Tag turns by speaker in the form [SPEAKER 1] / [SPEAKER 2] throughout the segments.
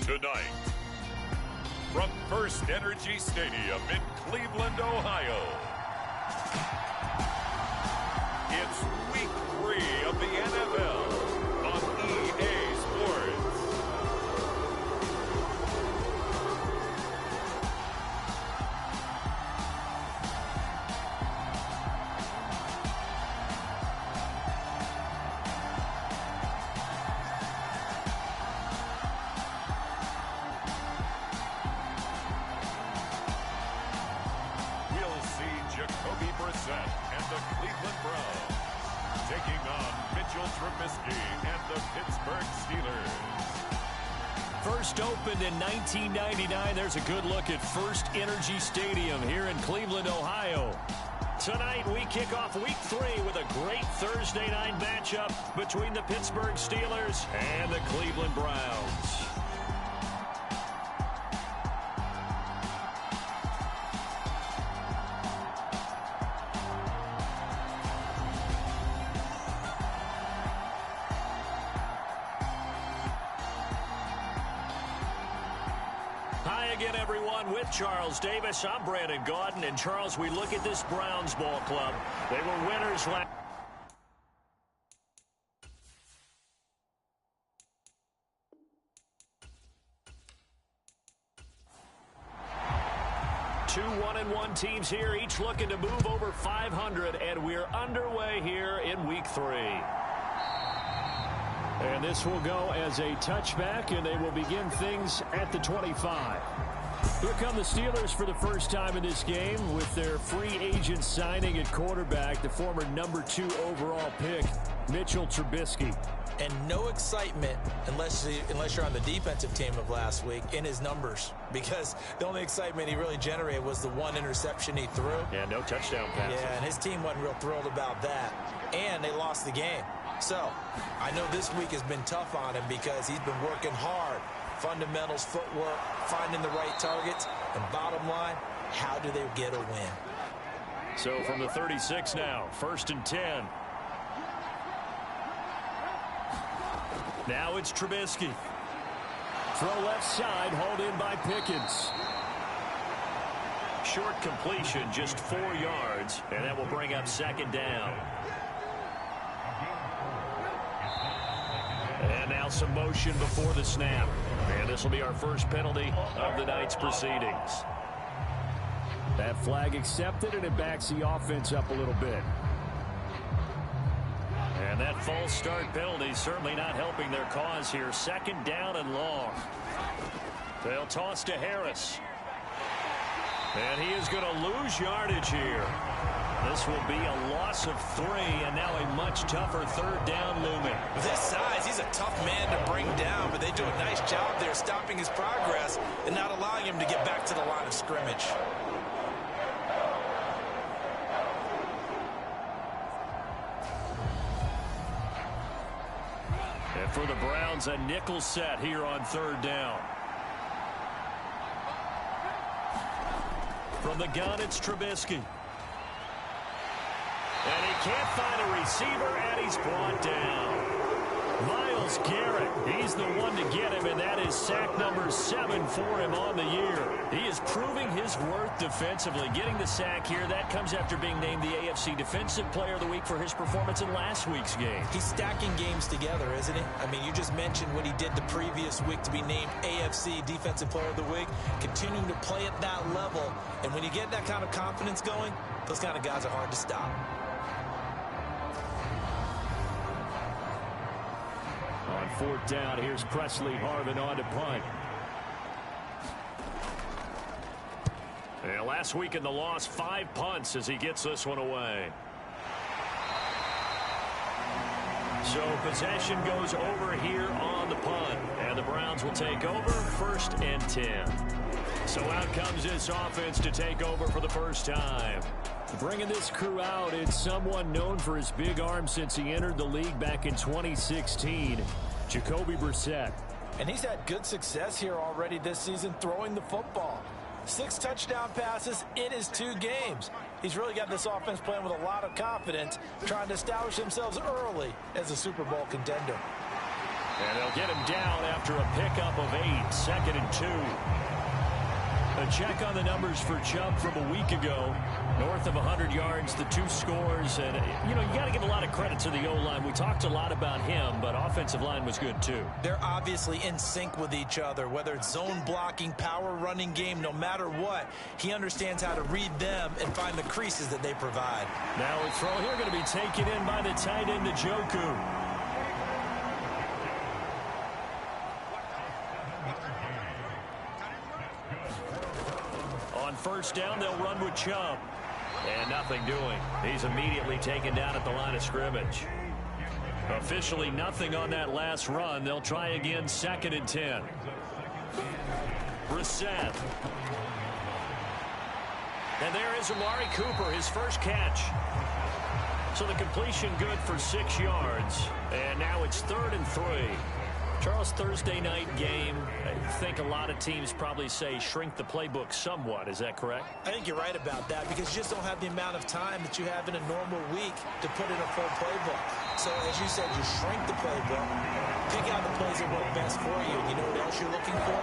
[SPEAKER 1] tonight. From First Energy Stadium in Cleveland, Ohio, it's Week 3 of the NFL on EA Sports. And the Cleveland Browns taking on Mitchell Trubisky and the Pittsburgh Steelers.
[SPEAKER 2] First opened in 1999. There's a good look at First Energy Stadium here in Cleveland, Ohio. Tonight we kick off Week 3 with a great Thursday night matchup between the Pittsburgh Steelers and the Cleveland Browns. Hi again, everyone. With Charles Davis, I'm Brandon Gaudin. And, Charles, we look at this Browns ball club. They were winners last. Two 1-1 teams here, each looking to move over 500, and we're underway here in Week 3. And this will go as a touchback, and they will begin things at the 25. Here come the Steelers for the first time in this game with their free agent signing at quarterback, the former number 2 overall pick, Mitchell Trubisky.
[SPEAKER 3] And no excitement unless you're on the defensive team of last week in his numbers, because the only excitement he really generated was the one interception he threw.
[SPEAKER 2] Yeah, no touchdown passes.
[SPEAKER 3] Yeah, and his team wasn't real thrilled about that. And they lost the game. So, I know this week has been tough on him because he's been working hard. Fundamentals, footwork, finding the right targets, and bottom line, how do they get a win?
[SPEAKER 2] So from the 36 now, 1st and 10. Now it's Trubisky. Throw left side, hauled in by Pickens. Short completion, just 4 yards, and that will bring up 2nd down. And now some motion before the snap. And this will be our first penalty of the night's proceedings. That flag accepted, and it backs the offense up a little bit. And that false start penalty certainly not helping their cause here. 2nd down and long. They'll toss to Harris. And he is going to lose yardage here. This will be a loss of 3, and now a much tougher 3rd down looming.
[SPEAKER 3] With his size, he's a tough man to bring down, but they do a nice job there stopping his progress and not allowing him to get back to the line of scrimmage.
[SPEAKER 2] And for the Browns, a nickel set here on 3rd down. From the gun, it's Trubisky. And he can't find a receiver, and he's brought down. Myles Garrett, he's the one to get him, and that is sack number 7 for him on the year. He is proving his worth defensively. Getting the sack here, that comes after being named the AFC Defensive Player of the Week for his performance in last week's game.
[SPEAKER 3] He's stacking games together, isn't he? I mean, you just mentioned what he did the previous week to be named AFC Defensive Player of the Week, continuing to play at that level. And when you get that kind of confidence going, those kind of guys are hard to stop.
[SPEAKER 2] On 4th down, here's Presley Harvin on to punt. And last week in the loss, 5 punts as he gets this one away. So possession goes over here on the punt. And the Browns will take over 1st and 10. So out comes this offense to take over for the first time. Bringing this crew out, it's someone known for his big arm since he entered the league back in 2016, Jacoby Brissett.
[SPEAKER 3] And he's had good success here already this season throwing the football. 6 touchdown passes in his 2 games. He's really got this offense playing with a lot of confidence, trying to establish themselves early as a Super Bowl contender.
[SPEAKER 2] And they'll get him down after a pickup of 8, 2nd and 2. A check on the numbers for Chubb from a week ago. North of 100 yards, the 2 scores. And, you got to give a lot of credit to the O-line. We talked a lot about him, but offensive line was good too.
[SPEAKER 3] They're obviously in sync with each other, whether it's zone blocking, power running game, no matter what. He understands how to read them and find the creases that they provide.
[SPEAKER 2] Now a throw here going to be taken in by the tight end, Njoku. On first down, they'll run with Chubb. And nothing doing. He's immediately taken down at the line of scrimmage. Officially nothing on that last run. They'll try again, 2nd and 10. Brissett. And there is Amari Cooper, his first catch. So the completion good for 6 yards. And now it's 3rd and 3. Charles, Thursday night game, I think a lot of teams probably say shrink the playbook somewhat. Is that correct?
[SPEAKER 3] I think you're right about that because you just don't have the amount of time that you have in a normal week to put in a full playbook. So, as you said, you shrink the playbook, pick out the plays that work best for you. You know what else you're looking for?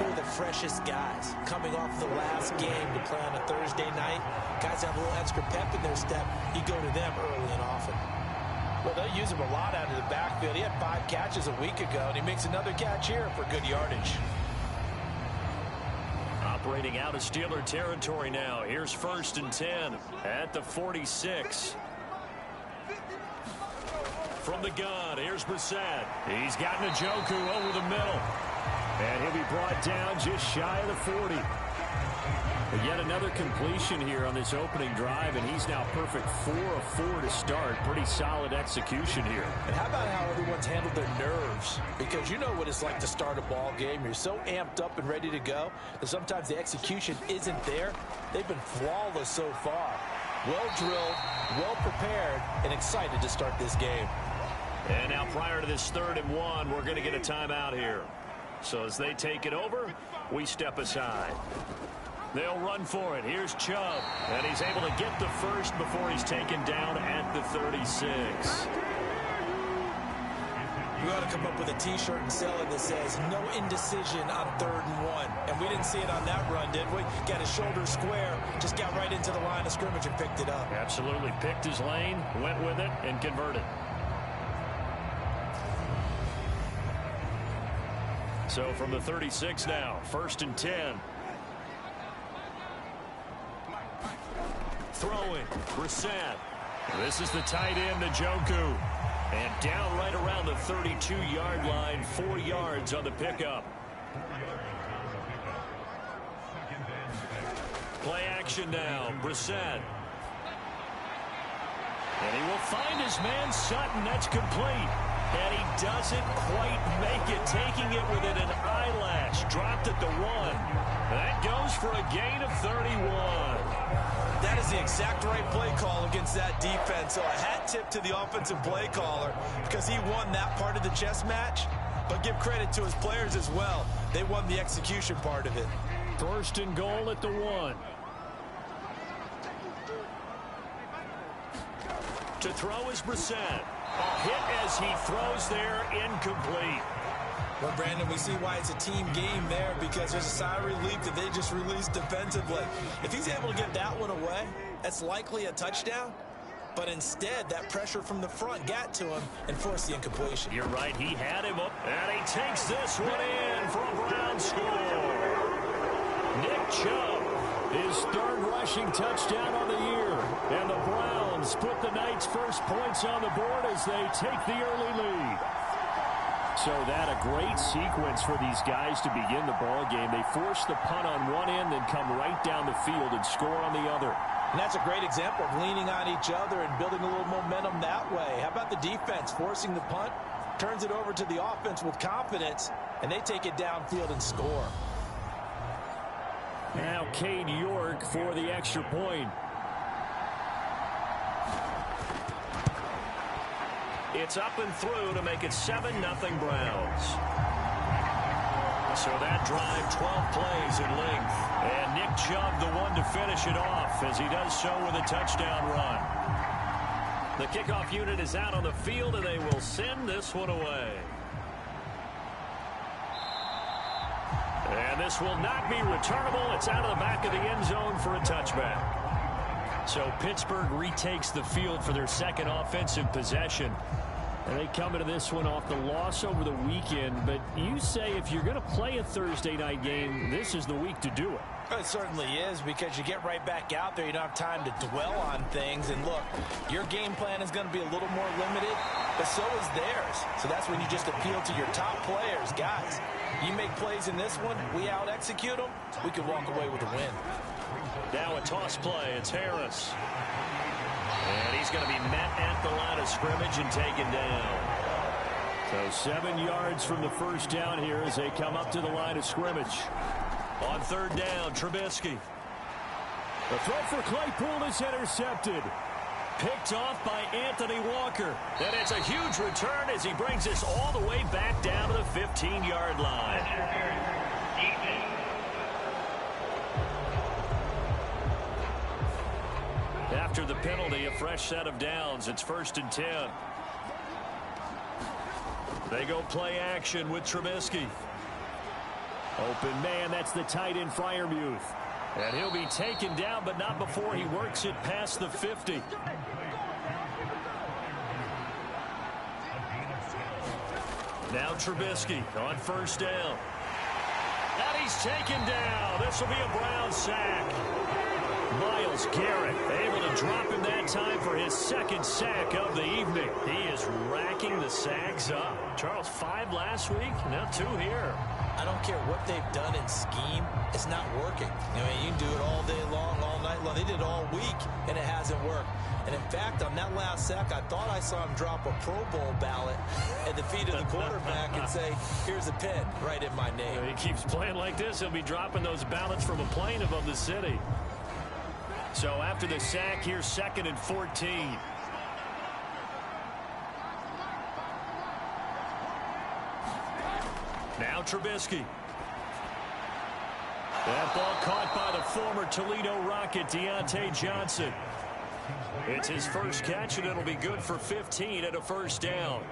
[SPEAKER 3] Who are the freshest guys coming off the last game to play on a Thursday night? Guys have a little extra pep in their step. You go to them early and often. Well, they'll use him a lot out of the backfield. He had 5 catches a week ago, and he makes another catch here for good yardage.
[SPEAKER 2] Operating out of Steeler territory now. Here's 1st and 10 at the 46. From the gun, here's Brissett. He's got Njoku over the middle. And he'll be brought down just shy of the 40. But yet another completion here on this opening drive, and he's now perfect 4 of 4 to start. Pretty solid execution here.
[SPEAKER 3] And how about how everyone's handled their nerves? Because you know what it's like to start a ball game. You're so amped up and ready to go that sometimes the execution isn't there. They've been flawless so far. Well drilled, well prepared, and excited to start this game.
[SPEAKER 2] And now prior to this 3rd and 1, we're going to get a timeout here. So as they take it over, we step aside. They'll run for it. Here's Chubb. And he's able to get the first before he's taken down at the 36.
[SPEAKER 3] We ought to come up with a T-shirt and sell it that says, no indecision on 3rd and 1. And we didn't see it on that run, did we? Got his shoulder square, just got right into the line of scrimmage and picked it up.
[SPEAKER 2] Absolutely. Picked his lane, went with it, and converted. So from the 36 now, 1st and 10. Throwing, Brissett. This is the tight end, Njoku. And down right around the 32-yard line, 4 yards on the pickup. Play action now, Brissett. And he will find his man Sutton. That's complete. And he doesn't quite make it, taking it within an eyelash. Dropped at the 1. That goes for a gain of 31.
[SPEAKER 3] That is the exact right play call against that defense. So a hat tip to the offensive play caller because he won that part of the chess match. But give credit to his players as well. They won the execution part of it.
[SPEAKER 2] 1st and goal at the 1. To throw is Brissett. A hit as he throws there, incomplete.
[SPEAKER 3] Well, Brandon, we see why it's a team game there because there's a sigh of relief that they just released defensively. If he's able to get that one away, that's likely a touchdown. But instead, that pressure from the front got to him and forced the incompletion.
[SPEAKER 2] You're right. He had him up, and he takes this one in for a Brown score. Nick Chubb, his 3rd rushing touchdown on the year. And the Browns put the night's first points on the board as they take the early lead. So that a great sequence for these guys to begin the ball game. They force the punt on one end, then come right down the field and score on the other.
[SPEAKER 3] And that's a great example of leaning on each other and building a little momentum that way. How about the defense forcing the punt, turns it over to the offense with confidence, and they take it downfield and score.
[SPEAKER 2] Now Cade York for the extra point. It's up and through to make it 7-0 Browns. So that drive, 12 plays in length. And Nick Chubb, the one to finish it off, as he does so with a touchdown run. The kickoff unit is out on the field, and they will send this one away. And this will not be returnable. It's out of the back of the end zone for a touchback. So Pittsburgh retakes the field for their second offensive possession. And they come into this one off the loss over the weekend. But you say if you're going to play a Thursday night game, this is the week to do it.
[SPEAKER 3] It certainly is, because you get right back out there. You don't have time to dwell on things. And look, your game plan is going to be a little more limited, but so is theirs. So that's when you just appeal to your top players. Guys, you make plays in this one, we out-execute them, we can walk away with a win.
[SPEAKER 2] Now a toss play. It's Harris. And he's going to be met at the line of scrimmage and taken down. So 7 yards from the first down here as they come up to the line of scrimmage. On third down, Trubisky. The throw for Claypool is intercepted. Picked off by Anthony Walker. And it's a huge return as he brings us all the way back down to the 15-yard line. After the penalty, a fresh set of downs. It's 1st and 10. They go play action with Trubisky. Open man, that's the tight end Freiermuth. And he'll be taken down, but not before he works it past the 50. Now Trubisky on first down. And he's taken down. This will be a Brown sack. Myles Garrett able to drop him that time for his second sack of the evening. He is racking the sacks up. Charles, 5 last week, now 2 here.
[SPEAKER 3] I don't care what they've done in scheme. It's not working. I mean, you can do it all day long, all night long. They did it all week, and it hasn't worked. And, in fact, on that last sack, I thought I saw him drop a Pro Bowl ballot at the feet of the quarterback and say, here's a pin right in my name.
[SPEAKER 2] He keeps playing like this, he'll be dropping those ballots from a plane above the city. So after the sack, here's 2nd and 14. Now Trubisky. That ball caught by the former Toledo Rocket, Deontay Johnson. It's his first catch, and it'll be good for 15 at a first down.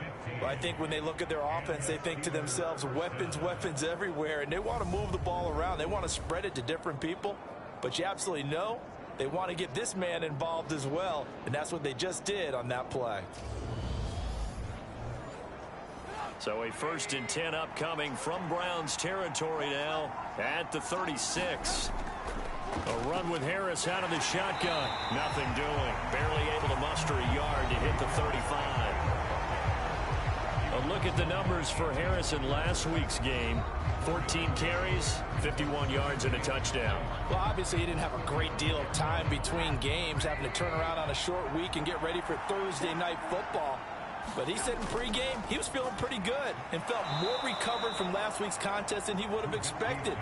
[SPEAKER 3] Well, I think when they look at their offense, they think to themselves, weapons, weapons everywhere, and they want to move the ball around. They want to spread it to different people, but you absolutely know they want to get this man involved as well, and that's what they just did on that play.
[SPEAKER 2] So a 1st and 10 upcoming from Browns territory now at the 36. A run with Harris out of the shotgun. Nothing doing. Barely able to muster a yard to hit the 35. A look at the numbers for Harris in last week's game. 14 carries, 51 yards, and a touchdown.
[SPEAKER 3] Well, obviously, he didn't have a great deal of time between games, having to turn around on a short week and get ready for Thursday night football. But he said in pregame he was feeling pretty good and felt more recovered from last week's contest than he would have expected.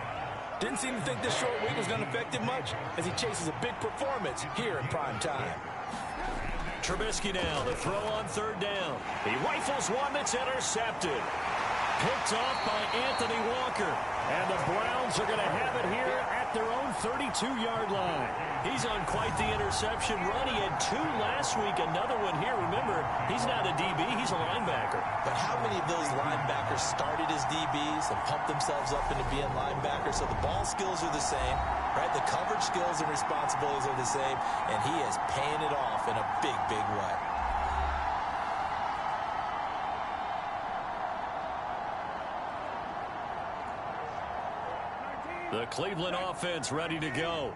[SPEAKER 3] Didn't seem to think this short week was going to affect him much as he chases a big performance here in prime time.
[SPEAKER 2] Trubisky now, the throw on third down. He rifles one that's intercepted. Picked off by Anthony Walker. And the Browns are going to have it here at their own 32-yard line. He's on quite the interception run. He had 2 last week, another one here. Remember, he's not a DB, he's a linebacker.
[SPEAKER 3] But how many of those linebackers started as DBs and pumped themselves up into being linebackers? So the ball skills are the same, right? The coverage skills and responsibilities are the same, and he is paying it off in a big, big way.
[SPEAKER 2] The Cleveland offense ready to go.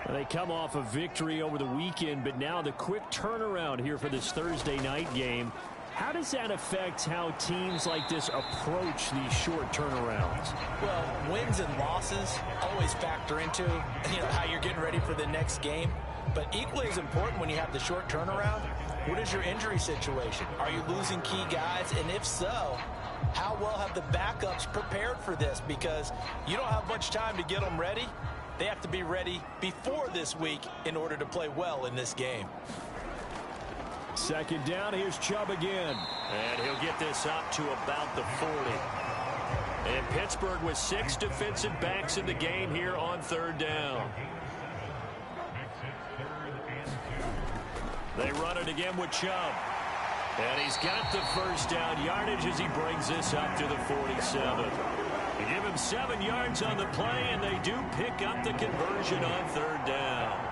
[SPEAKER 2] They come off a victory over the weekend, but now the quick turnaround here for this Thursday night game. How does that affect how teams like this approach these short turnarounds?
[SPEAKER 3] Well, wins and losses always factor into how you're getting ready for the next game. But equally as important when you have the short turnaround, what is your injury situation? Are you losing key guys? And if so, how well have the backups prepared for this? Because you don't have much time to get them ready. They have to be ready before this week in order to play well in this game.
[SPEAKER 2] 2nd down, here's Chubb again. And he'll get this up to about the 40. And Pittsburgh with 6 defensive backs in the game here on 3rd down. They run it again with Chubb. And he's got the first down yardage as he brings this up to the 47. They give him 7 yards on the play, and they do pick up the conversion on 3rd down.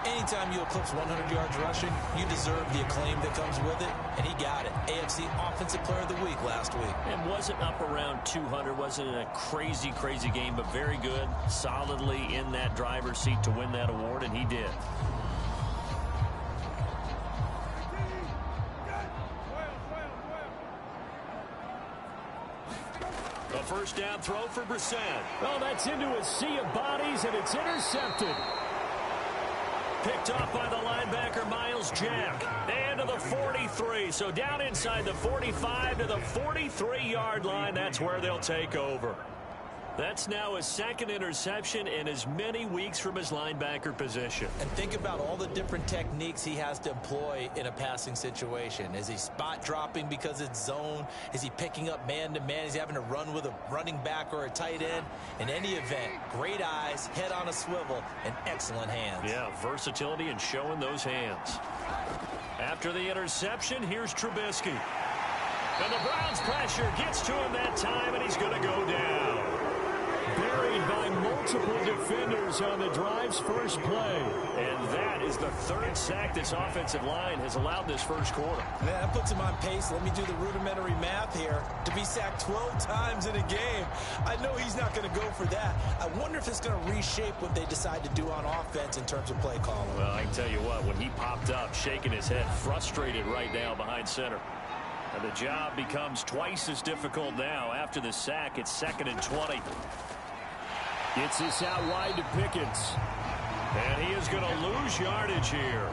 [SPEAKER 3] Anytime you eclipse 100 yards rushing, you deserve the acclaim that comes with it, and he got it. AFC Offensive Player of the Week last week.
[SPEAKER 2] And wasn't up around 200, wasn't a crazy, crazy game, but very good, solidly in that driver's seat to win that award, and he did. A 1st down throw for Brissett.
[SPEAKER 4] Oh, that's into a sea of bodies, and it's intercepted.
[SPEAKER 2] Picked off by the linebacker, Miles Jack. And to the 43. So down inside the 45 to the 43-yard line. That's where they'll take over. That's now his 2nd interception in as many weeks from his linebacker position.
[SPEAKER 3] And think about all the different techniques he has to employ in a passing situation. Is he spot dropping because it's zone? Is he picking up man-to-man? Is he having to run with a running back or a tight end? In any event, great eyes, head on a swivel, and excellent hands.
[SPEAKER 2] Yeah, versatility and showing those hands. After the interception, here's Trubisky. And the Browns' pressure gets to him that time, and he's going to go down.
[SPEAKER 4] Buried by multiple defenders on the drive's first play.
[SPEAKER 2] And that is the 3rd sack this offensive line has allowed this first quarter.
[SPEAKER 3] Man, that puts him on pace. Let me do the rudimentary math here. To be sacked 12 times in a game, I know he's not going to go for that. I wonder if it's going to reshape what they decide to do on offense in terms of play calling.
[SPEAKER 2] Well, I can tell you what, when he popped up, shaking his head, frustrated right now behind center. And the job becomes twice as difficult now. After the sack, it's 2nd and 20.
[SPEAKER 4] Gets this out wide to Pickens.
[SPEAKER 2] And he is going to lose yardage here.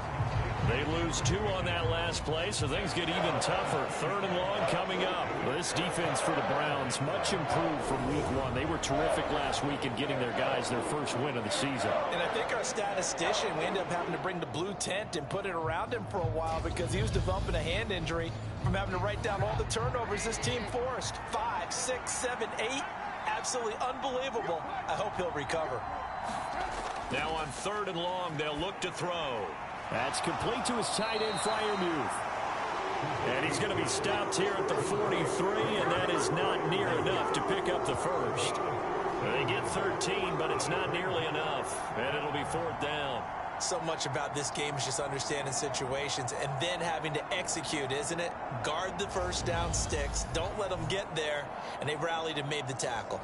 [SPEAKER 2] They lose 2 on that last play, so things get even tougher. 3rd and long coming up.
[SPEAKER 4] Well, this defense for the Browns, much improved from week 1. They were terrific last week in getting their guys their first win of the season.
[SPEAKER 3] And I think our statistician, we ended up having to bring the blue tent and put it around him for a while because he was developing a hand injury from having to write down all the turnovers this team forced. 5, 6, 7, 8. Absolutely unbelievable. I hope he'll recover.
[SPEAKER 2] Now on 3rd and long, they'll look to throw.
[SPEAKER 4] That's complete to his tight end, Freiermuth.
[SPEAKER 2] And he's going to be stopped here at the 43, and that is not near enough to pick up the first. They get 13, but it's not nearly enough, and it'll be 4th down.
[SPEAKER 3] So much about this game is just understanding situations and then having to execute, isn't it? Guard the first down sticks. Don't let them get there. And they rallied and made the tackle.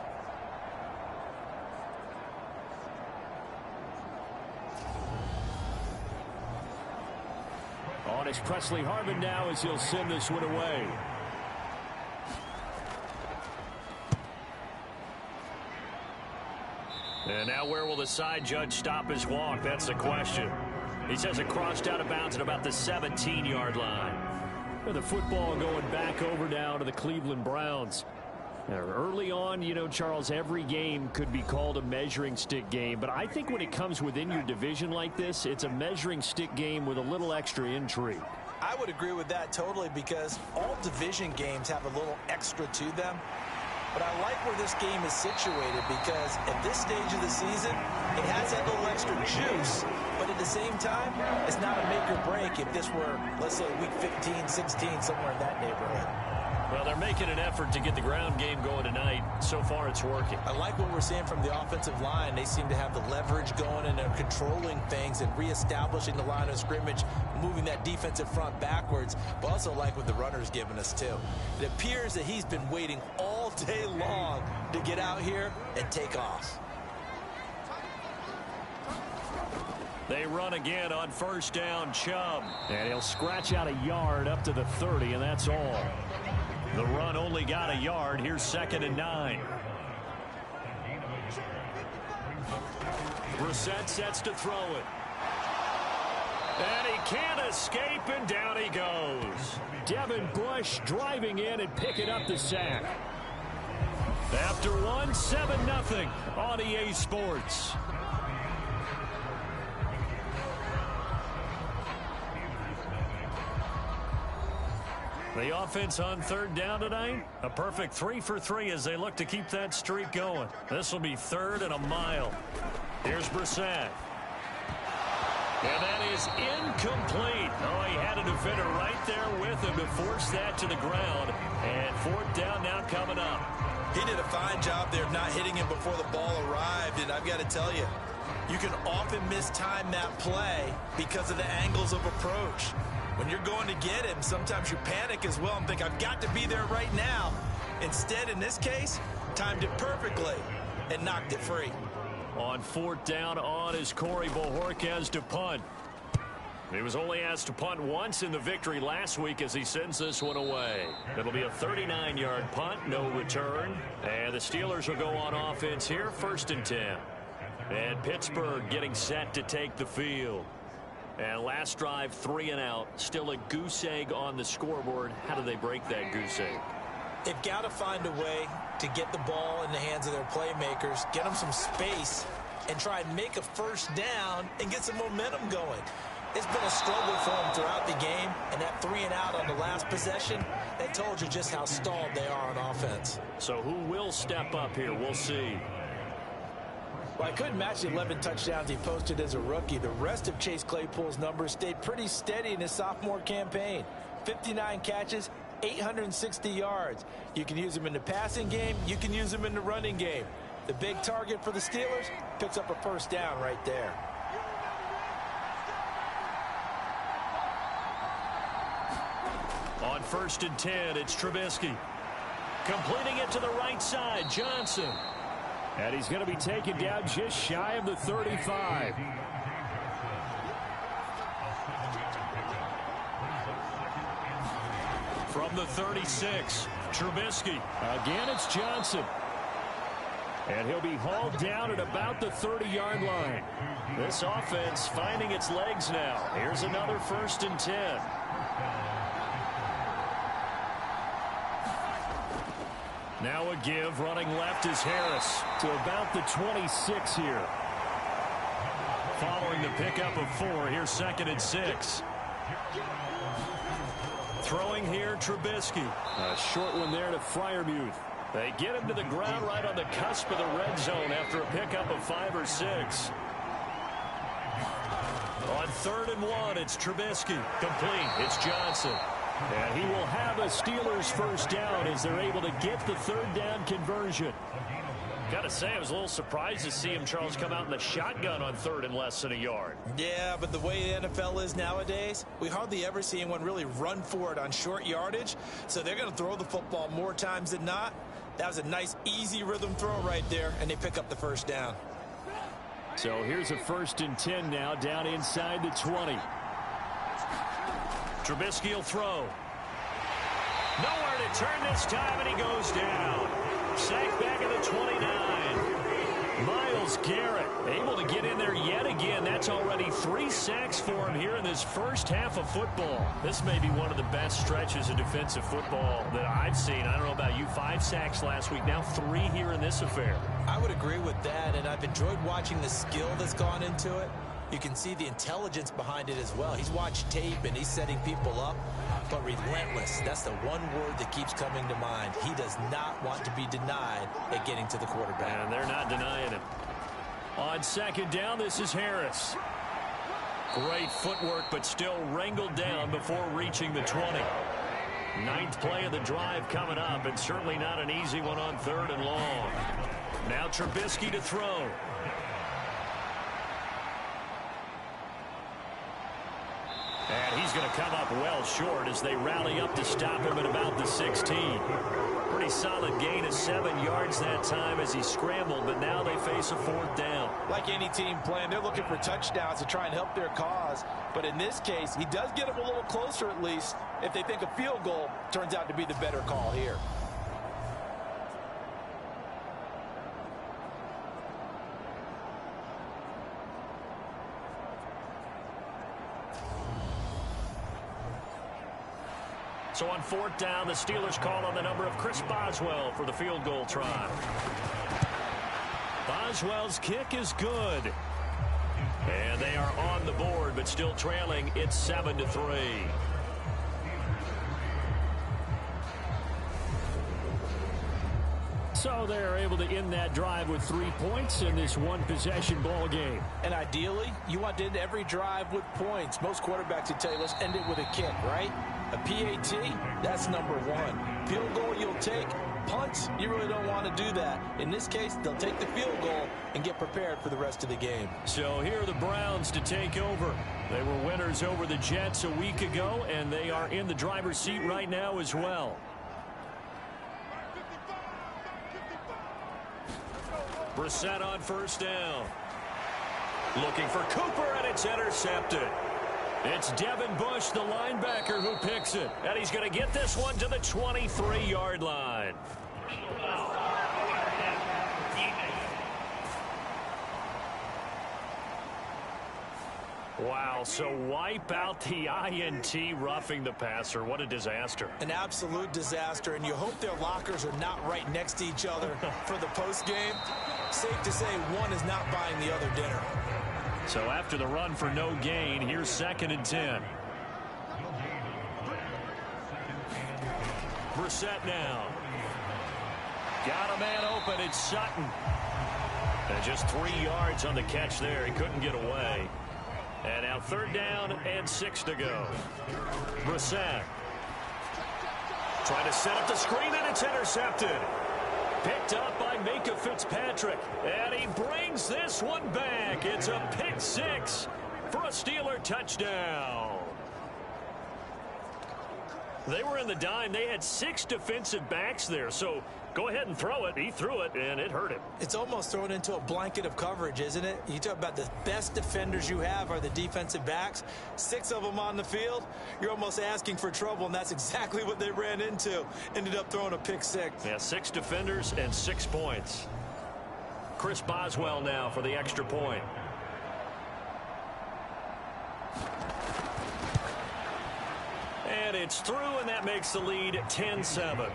[SPEAKER 4] On is Presley Harvin now as he'll send this one away.
[SPEAKER 2] And now where will the side judge stop his walk? That's the question. He says it crossed out of bounds at about the 17-yard line.
[SPEAKER 4] And the football going back over now to the Cleveland Browns. Now, early on, you know, Charles, every game could be called a measuring stick game. But I think when it comes within your division like this, it's a measuring stick game with a little extra intrigue.
[SPEAKER 3] I would agree with that totally because all division games have a little extra to them. But I like where this game is situated because at this stage of the season, it has that little extra juice. But at the same time, it's not a make or break if this were, let's say, week 15, 16, somewhere in that neighborhood.
[SPEAKER 2] Well, they're making an effort to get the ground game going tonight. So far, it's working.
[SPEAKER 3] I like what we're seeing from the offensive line. They seem to have the leverage going and they're controlling things and reestablishing the line of scrimmage, moving that defensive front backwards. But also like what the runner's giving us, too. It appears that he's been waiting all day long to get out here and take off.
[SPEAKER 2] They run again on 1st down, Chubb.
[SPEAKER 4] And he'll scratch out a yard up to the 30, and that's all.
[SPEAKER 2] The run only got a yard. Here's 2nd and 9. Brissett sets to throw it. And he can't escape, and down he goes.
[SPEAKER 4] Devin Bush driving in and picking up the sack.
[SPEAKER 2] After one, 7-0 on EA Sports. The offense on 3rd down tonight, a perfect 3 for 3 as they look to keep that streak going. This will be 3rd and a mile. Here's Brissett. And that is incomplete. Oh, he had a defender right there with him to force that to the ground. And 4th down now coming up.
[SPEAKER 3] He did a fine job there of not hitting him before the ball arrived, and I've got to tell you, you can often mistime that play because of the angles of approach. When you're going to get him, sometimes you panic as well and think, I've got to be there right now. Instead, in this case, timed it perfectly and knocked it free.
[SPEAKER 2] On fourth down on is Corey Bojorquez to punt. He was only asked to punt once in the victory last week as he sends this one away. It'll be a 39-yard punt, no return. And the Steelers will go on offense here, 1st and 10. And Pittsburgh getting set to take the field. And last drive, 3 and out. Still a goose egg on the scoreboard. How do they break that goose egg?
[SPEAKER 3] They've got to find a way to get the ball in the hands of their playmakers, get them some space, and try and make a first down and get some momentum going. It's been a struggle for them throughout the game, and that 3 and out on the last possession, that told you just how stalled they are on offense.
[SPEAKER 2] So who will step up here? We'll see.
[SPEAKER 5] Well, I couldn't match the 11 touchdowns he posted as a rookie. The rest of Chase Claypool's numbers stayed pretty steady in his sophomore campaign. 59 catches, 860 yards. You can use him in the passing game. You can use him in the running game. The big target for the Steelers picks up a first down right there.
[SPEAKER 2] On 1st and 10, it's Trubisky. Completing it to the right side, Johnson.
[SPEAKER 4] And he's going to be taken down just shy of the 35.
[SPEAKER 2] From the 36, Trubisky.
[SPEAKER 4] Again, it's Johnson. And he'll be hauled down at about the 30-yard line.
[SPEAKER 2] This offense finding its legs now. Here's another 1st and 10. Now a give, running left is Harris.
[SPEAKER 4] To about the 26 here.
[SPEAKER 2] Following the pickup of 4, here's 2nd and 6. Throwing here, Trubisky.
[SPEAKER 4] A short one there to Freiermuth.
[SPEAKER 2] They get him to the ground right on the cusp of the red zone after a pickup of 5 or 6. On 3rd and 1, it's Trubisky. Complete. It's Johnson.
[SPEAKER 4] And he will have a Steelers first down as they're able to get the 3rd down conversion.
[SPEAKER 2] Got to say, I was a little surprised to see him, Charles, come out in the shotgun on 3rd and less than a yard.
[SPEAKER 3] Yeah, but the way the NFL is nowadays, we hardly ever see anyone really run for it on short yardage. So they're going to throw the football more times than not. That was a nice, easy rhythm throw right there, and they pick up the first down.
[SPEAKER 4] So here's a 1st and 10 now, down inside the 20.
[SPEAKER 2] Trubisky will throw. Nowhere to turn this time, and he goes down. Sacked back at the 29. Myles Garrett able to get in there yet again. That's already 3 sacks for him here in this first half of football. This may be one of the best stretches of defensive football that I've seen. I don't know about you. 5 sacks last week. Now 3 here in this affair.
[SPEAKER 3] I would agree with that, and I've enjoyed watching the skill that's gone into it. You can see the intelligence behind it as well. He's watched tape and he's setting people up, but relentless. That's the one word that keeps coming to mind. He does not want to be denied at getting to the quarterback.
[SPEAKER 2] And they're not denying him. On 2nd down, this is Harris. Great footwork, but still wrangled down before reaching the 20. 9th play of the drive coming up, and certainly not an easy one on 3rd and long. Now Trubisky to throw. And he's going to come up well short as they rally up to stop him at about the 16. Pretty solid gain of 7 yards that time as he scrambled, but now they face a 4th down.
[SPEAKER 5] Like any team playing, they're looking for touchdowns to try and help their cause. But in this case, he does get them a little closer at least if they think a field goal turns out to be the better call here.
[SPEAKER 2] So on 4th down, the Steelers call on the number of Chris Boswell for the field goal try. Boswell's kick is good. And they are on the board, but still trailing. It's 7-3.
[SPEAKER 4] So they're able to end that drive with 3 points in this one-possession ball game.
[SPEAKER 5] And ideally, you want to end every drive with points. Most quarterbacks would tell you, let's end it with a kick, right? A PAT, that's number 1. Field goal you'll take, punts, you really don't want to do that. In this case, they'll take the field goal and get prepared for the rest of the game.
[SPEAKER 2] So here are the Browns to take over. They were winners over the Jets a week ago, and they are in the driver's seat right now as well. Brissett on first down. Looking for Cooper, and it's intercepted. It's Devin Bush, the linebacker, who picks it. And he's going to get this one to the 23-yard line. Wow, so wipe out the INT, roughing the passer. What a disaster.
[SPEAKER 3] An absolute disaster, and you hope their lockers are not right next to each other for the postgame. Safe to say one is not buying the other dinner.
[SPEAKER 2] So after the run for no gain, here's 2nd and 10. Brissett now. Got a man open. It's Sutton. And just 3 yards on the catch there. He couldn't get away. And now 3rd down and 6 to go. Brissett trying to set up the screen, and it's intercepted. Picked up by Minka Fitzpatrick. And he brings this one back. It's a pick 6 for a Steeler touchdown. They were in the dime. They had 6 defensive backs there. So go ahead and throw it. He threw it, and it hurt him.
[SPEAKER 3] It's almost thrown into a blanket of coverage, isn't it? You talk about the best defenders you have are the defensive backs. 6 of them on the field. You're almost asking for trouble, and that's exactly what they ran into. Ended up throwing a pick 6.
[SPEAKER 2] Yeah, 6 defenders and 6 points. Chris Boswell now for the extra point. And it's through, and that makes the lead 10-7.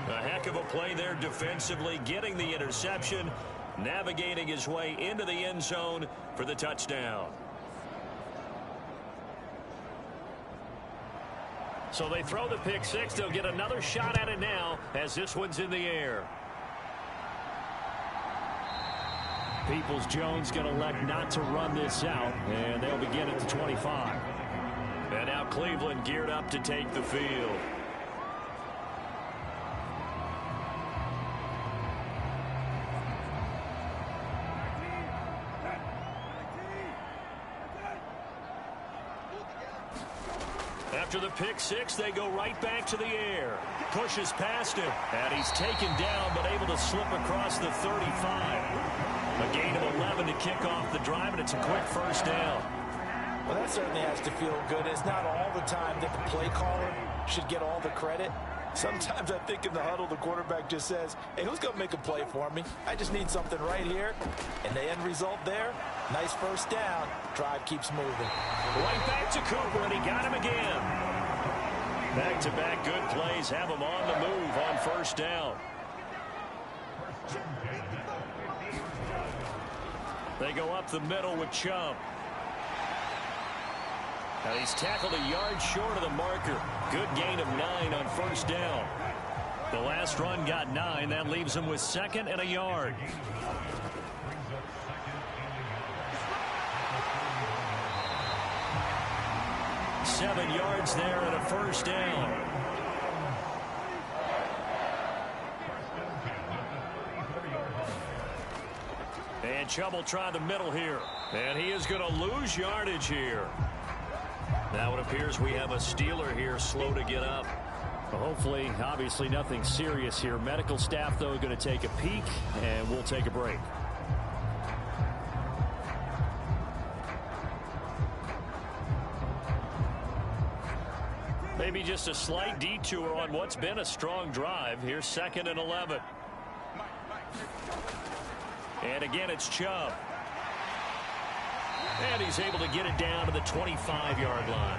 [SPEAKER 2] A heck of a play there defensively, getting the interception, navigating his way into the end zone for the touchdown. So they throw the pick 6. They'll get another shot at it now as this one's in the air.
[SPEAKER 4] Peoples-Jones going to elect not to run this out, and they'll begin at the 25.
[SPEAKER 2] And now Cleveland geared up to take the field. After the pick 6, they go right back to the air. Pushes past him, and he's taken down but able to slip across the 35. A gain of 11 to kick off the drive, and it's a quick first down.
[SPEAKER 5] Well, that certainly has to feel good. It's not all the time that the play caller should get all the credit. Sometimes I think in the huddle, the quarterback just says, hey, who's going to make a play for me? I just need something right here. And the end result there, nice first down. Drive keeps moving.
[SPEAKER 2] Right back to Cooper, and he got him again. Back-to-back good plays have him on the move on first down. They go up the middle with Chubb. Now he's tackled a yard short of the marker. Good gain of 9 on first down. The last run got 9. That leaves him with 2nd and a yard. Seven yards there and a first down. And Chubb will try the middle here. And he is going to lose yardage here. Now it appears we have a Steeler here slow to get up.
[SPEAKER 4] Well, hopefully, obviously nothing serious here. Medical staff, though, going to take a peek, and we'll take a break.
[SPEAKER 2] Maybe just a slight detour on what's been a strong drive. Here's 2nd and 11. And again, it's Chubb. And he's able to get it down to the 25-yard line.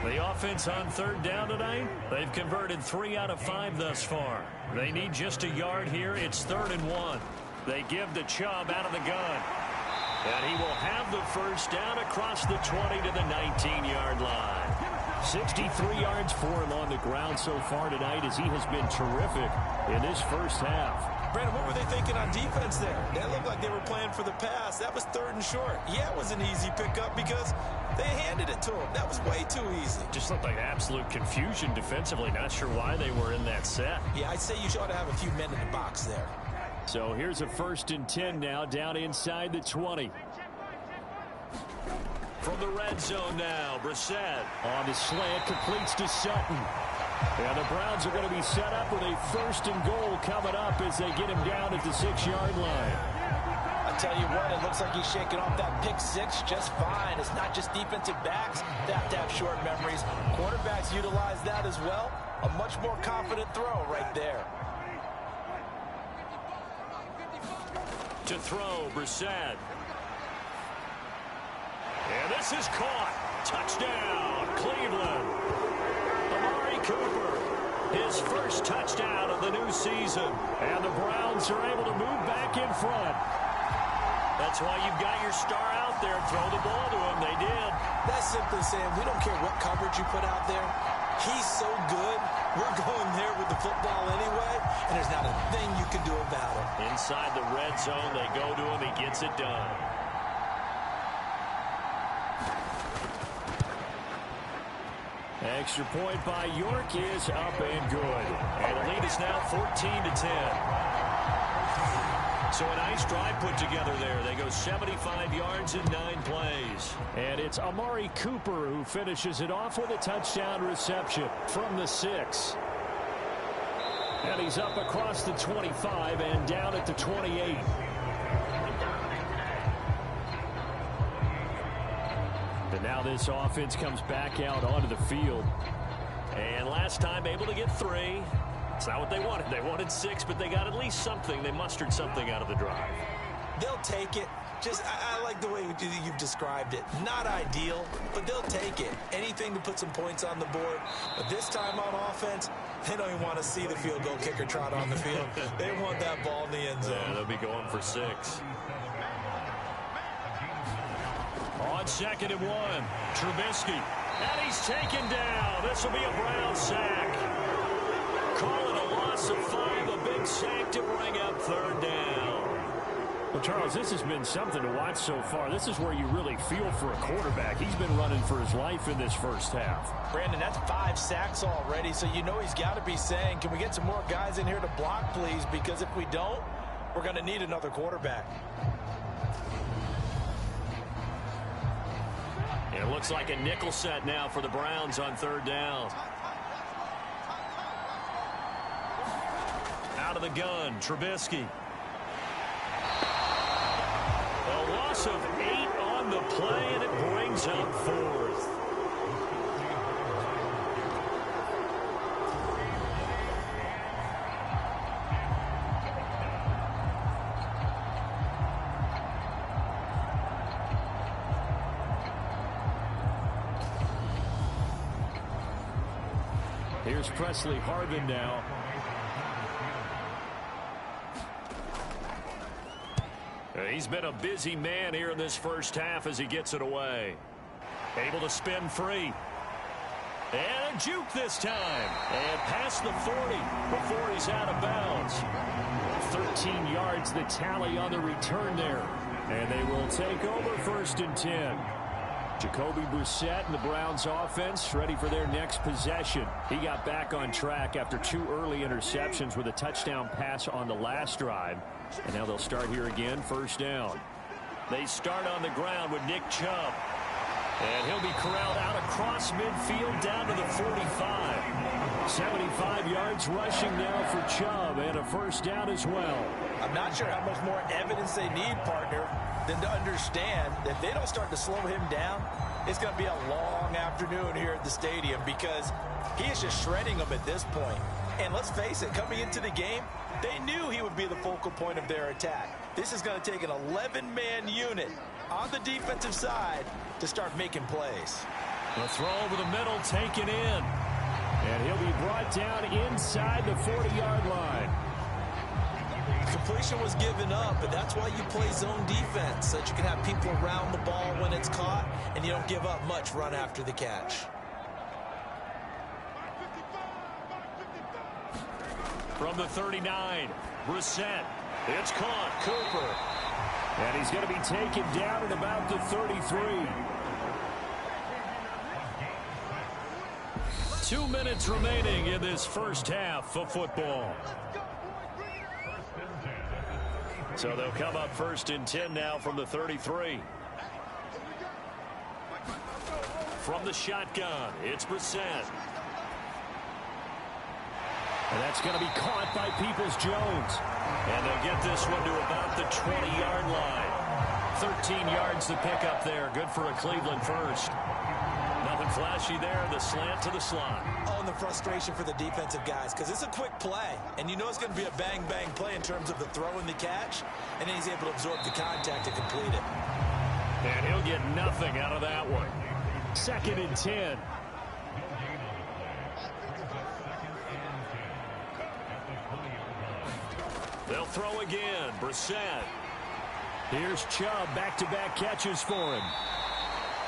[SPEAKER 2] The offense on 3rd down tonight, they've converted 3 out of 5 thus far. They need just a yard here. It's 3rd and 1. They give the Chubb out of the gun. And he will have the first down across the 20 to the 19-yard line.
[SPEAKER 4] 63 yards for him on the ground so far tonight as he has been terrific in this first half.
[SPEAKER 5] Brandon, what were they thinking on defense there? They looked like they were playing for the pass. That was 3rd and short. Yeah, it was an easy pickup because they handed it to him. That was way too easy.
[SPEAKER 2] Just looked like absolute confusion defensively. Not sure why they were in that set.
[SPEAKER 5] Yeah, I'd say you ought to have a few men in the box there.
[SPEAKER 4] So here's a 1st and 10 now, down inside the 20.
[SPEAKER 2] From the red zone now, Brissett.
[SPEAKER 4] On the slant, completes to Sutton. And the Browns are going to be set up with a 1st and goal coming up as they get him down at the 6-yard line.
[SPEAKER 5] I tell you what, it looks like he's shaking off that pick 6 just fine. It's not just defensive backs that have to have short memories. Quarterbacks utilize that as well. A much more confident throw right there.
[SPEAKER 2] To throw, Brissett. And this is caught. Touchdown, Cleveland. Amari Cooper, his first touchdown of the new season. And the Browns are able to move back in front. That's why you've got your star out there. Throw the ball to him. They did.
[SPEAKER 5] That's simply saying we don't care what coverage you put out there. He's so good. We're going there with the football anyway, and there's not a thing you can do about it.
[SPEAKER 2] Inside the red zone, they go to him. He gets it done.
[SPEAKER 4] Extra point by York is up and good.
[SPEAKER 2] And the lead is now 14-10. So a nice drive put together there. They go 75 yards in 9 plays.
[SPEAKER 4] And it's Amari Cooper who finishes it off with a touchdown reception from the 6. And he's up across the 25 and down at the 28. And now this offense comes back out onto the field.
[SPEAKER 2] And last time able to get 3. It's not what they wanted. They wanted 6, but they got at least something. They mustered something out of the drive.
[SPEAKER 5] They'll take it. Just, I like the way you've described it. Not ideal, but they'll take it. Anything to put some points on the board. But this time on offense, they don't even want to see the field goal kicker trot on the field. They want that ball in the end zone.
[SPEAKER 2] Yeah, they'll be going for 6.
[SPEAKER 4] On 2nd and 1, Trubisky. And he's taken down. This will be a Brown sack. Call it a loss of 5, a big sack to bring up 3rd down. Well, Charles, this has been something to watch so far. This is where you really feel for a quarterback. He's been running for his life in this first half.
[SPEAKER 5] Brandon, that's 5 sacks already, so you know he's got to be saying, can we get some more guys in here to block, please? Because if we don't, we're going to need another quarterback.
[SPEAKER 2] It looks like a nickel set now for the Browns on 3rd down. Out of the gun, Trubisky. A loss of 8 on the play, and it brings up 4th.
[SPEAKER 4] Here's Presley Harvin now.
[SPEAKER 2] He's been a busy man here in this first half as he gets it away. Able to spin free. And a juke this time. And past the 40 before he's out of bounds.
[SPEAKER 4] 13 yards the tally on the return there. And they will take over 1st and 10. Jacoby Brissett and the Browns offense ready for their next possession. He got back on track after 2 early interceptions with a touchdown pass on the last drive. And now they'll start here again, 1st down.
[SPEAKER 2] They start on the ground with Nick Chubb. And he'll be corralled out across midfield down to the 45.
[SPEAKER 4] 75 yards rushing now for Chubb and a 1st down as well.
[SPEAKER 5] I'm not sure how much more evidence they need, partner, than to understand that if they don't start to slow him down, it's going to be a long afternoon here at the stadium because he is just shredding them at this point. And let's face it, coming into the game, they knew he would be the focal point of their attack. This is going to take an 11-man unit on the defensive side to start making plays.
[SPEAKER 4] The throw over the middle taken in. And he'll be brought down inside the 40-yard line.
[SPEAKER 5] Completion was given up, but that's why you play zone defense, so that you can have people around the ball when it's caught, and you don't give up much run after the catch.
[SPEAKER 2] From the 39, Brissett. It's caught. Cooper.
[SPEAKER 4] And he's going to be taken down at about the 33.
[SPEAKER 2] 2 minutes remaining in this first half of football. So they'll come up 1st and 10 now from the 33. From the shotgun, it's Brissett.
[SPEAKER 4] And that's going to be caught by Peoples-Jones.
[SPEAKER 2] And they'll get this one to about the 20-yard line. 13 yards to pick up there. Good for a Cleveland first. Nothing flashy there. The slant to the slot.
[SPEAKER 3] Oh, and the frustration for the defensive guys, because it's a quick play. And you know it's going to be a bang-bang play in terms of the throw and the catch. And then he's able to absorb the contact to complete it.
[SPEAKER 2] And he'll get nothing out of that one.
[SPEAKER 4] 2nd and 10.
[SPEAKER 2] They'll throw again. Brissett.
[SPEAKER 4] Here's Chubb. Back-to-back catches for him.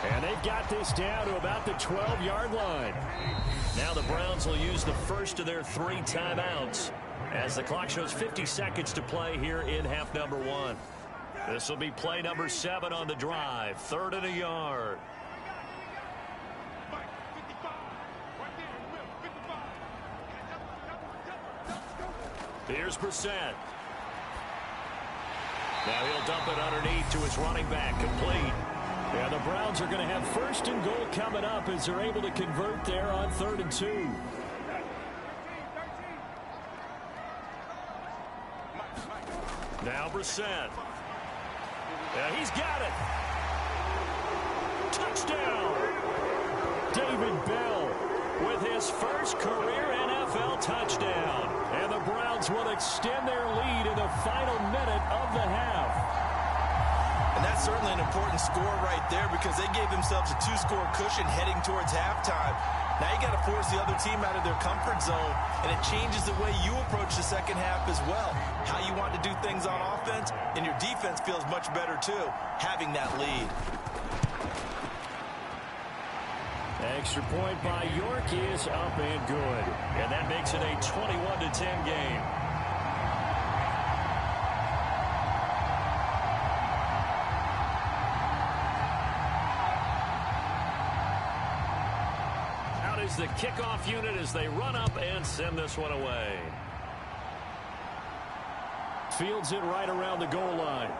[SPEAKER 4] And they've got this down to about the 12-yard line.
[SPEAKER 2] Now the Browns will use the first of their 3 timeouts as the clock shows 50 seconds to play here in half number 1. This will be play number 7 on the drive. 3rd and a yard. Here's Brissett. Now he'll dump it underneath to his running back. Complete.
[SPEAKER 4] Yeah, the Browns are going to have 1st and goal coming up as they're able to convert there on 3rd and 2.
[SPEAKER 2] Now Brissett. Yeah, he's got it. Touchdown.
[SPEAKER 4] David Bell
[SPEAKER 2] with his first career NFL touchdown.
[SPEAKER 4] And the Browns will extend their lead in the final minute of the half.
[SPEAKER 3] And that's certainly an important score right there because they gave themselves a 2-score cushion heading towards halftime. Now you got to force the other team out of their comfort zone, and it changes the way you approach the second half as well. How you want to do things on offense, and your defense feels much better too, having that lead.
[SPEAKER 4] Extra point by York is up and good.
[SPEAKER 2] And that makes it a 21-10 game. Out is the kickoff unit as they run up and send this one away.
[SPEAKER 4] Fields it right around the goal line.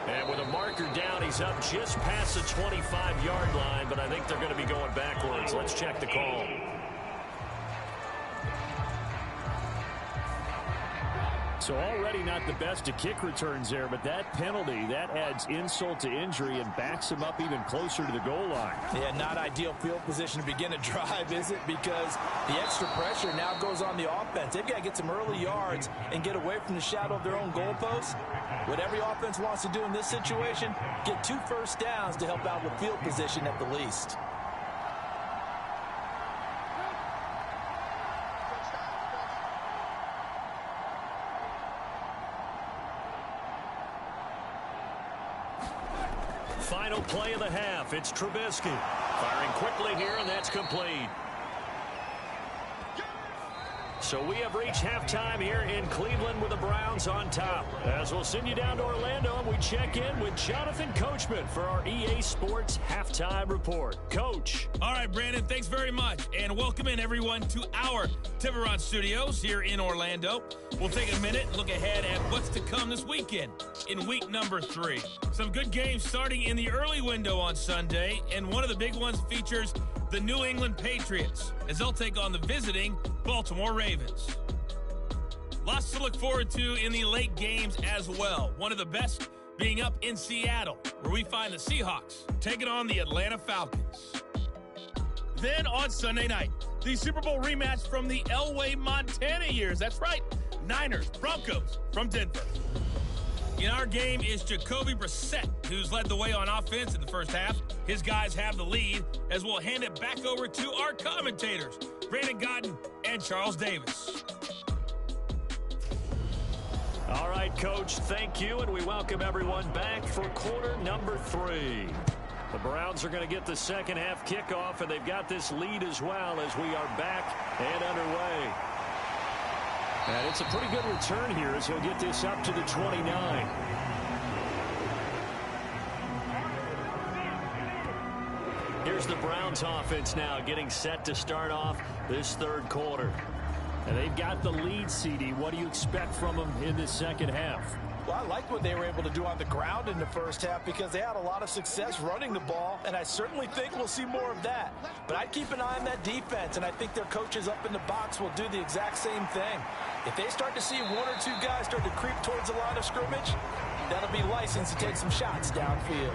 [SPEAKER 2] And with a marker down, he's up just past the 25-yard line, but I think they're going to be going backwards. Let's check the call.
[SPEAKER 4] So already not the best of kick returns there, but that penalty, that adds insult to injury and backs him up even closer to the goal line.
[SPEAKER 3] Yeah, not ideal field position to begin a drive, is it? Because the extra pressure now goes on the offense. They've got to get some early yards and get away from the shadow of their own goalposts. What every offense wants to do in this situation, get 2 first downs to help out with field position at the least.
[SPEAKER 2] Final play of the half. It's Trubisky. Firing quickly here, and that's complete. So we have reached halftime here in Cleveland with the Browns on top. As we'll send you down to Orlando, and we check in with Jonathan Coachman for our EA Sports Halftime Report. Coach.
[SPEAKER 6] All right, Brandon, thanks very much. And welcome in, everyone, to our Tiburon Studios here in Orlando. We'll take a minute and look ahead at what's to come this weekend in week number 3. Some good games starting in the early window on Sunday, and one of the big ones features the New England Patriots as they'll take on the visiting Baltimore Ravens. Lots to look forward to in the late games as well. One of the best being up in Seattle, where we find the Seahawks taking on the Atlanta Falcons. Then on Sunday night, the Super Bowl rematch from the Elway, Montana years. That's right, Niners, Broncos from Denver. In our game is Jacoby Brissett, who's led the way on offense in the first half. His guys have the lead, as we'll hand it back over to our commentators, Brandon Godden and Charles Davis.
[SPEAKER 2] All right, Coach, thank you, and we welcome everyone back for quarter number 3.
[SPEAKER 4] The Browns are going to get the second half kickoff, and they've got this lead as well as we are back and underway. And it's a pretty good return here as he'll get this up to the 29. Here's the Browns offense now getting set to start off this third quarter. And they've got the lead, CD. What do you expect from them in this second half?
[SPEAKER 5] Well, I liked what they were able to do on the ground in the first half because they had a lot of success running the ball, and I certainly think we'll see more of that. But I'd keep an eye on that defense, and I think their coaches up in the box will do the exact same thing. If they start to see one or two guys start to creep towards the line of scrimmage, that'll be license to take some shots downfield.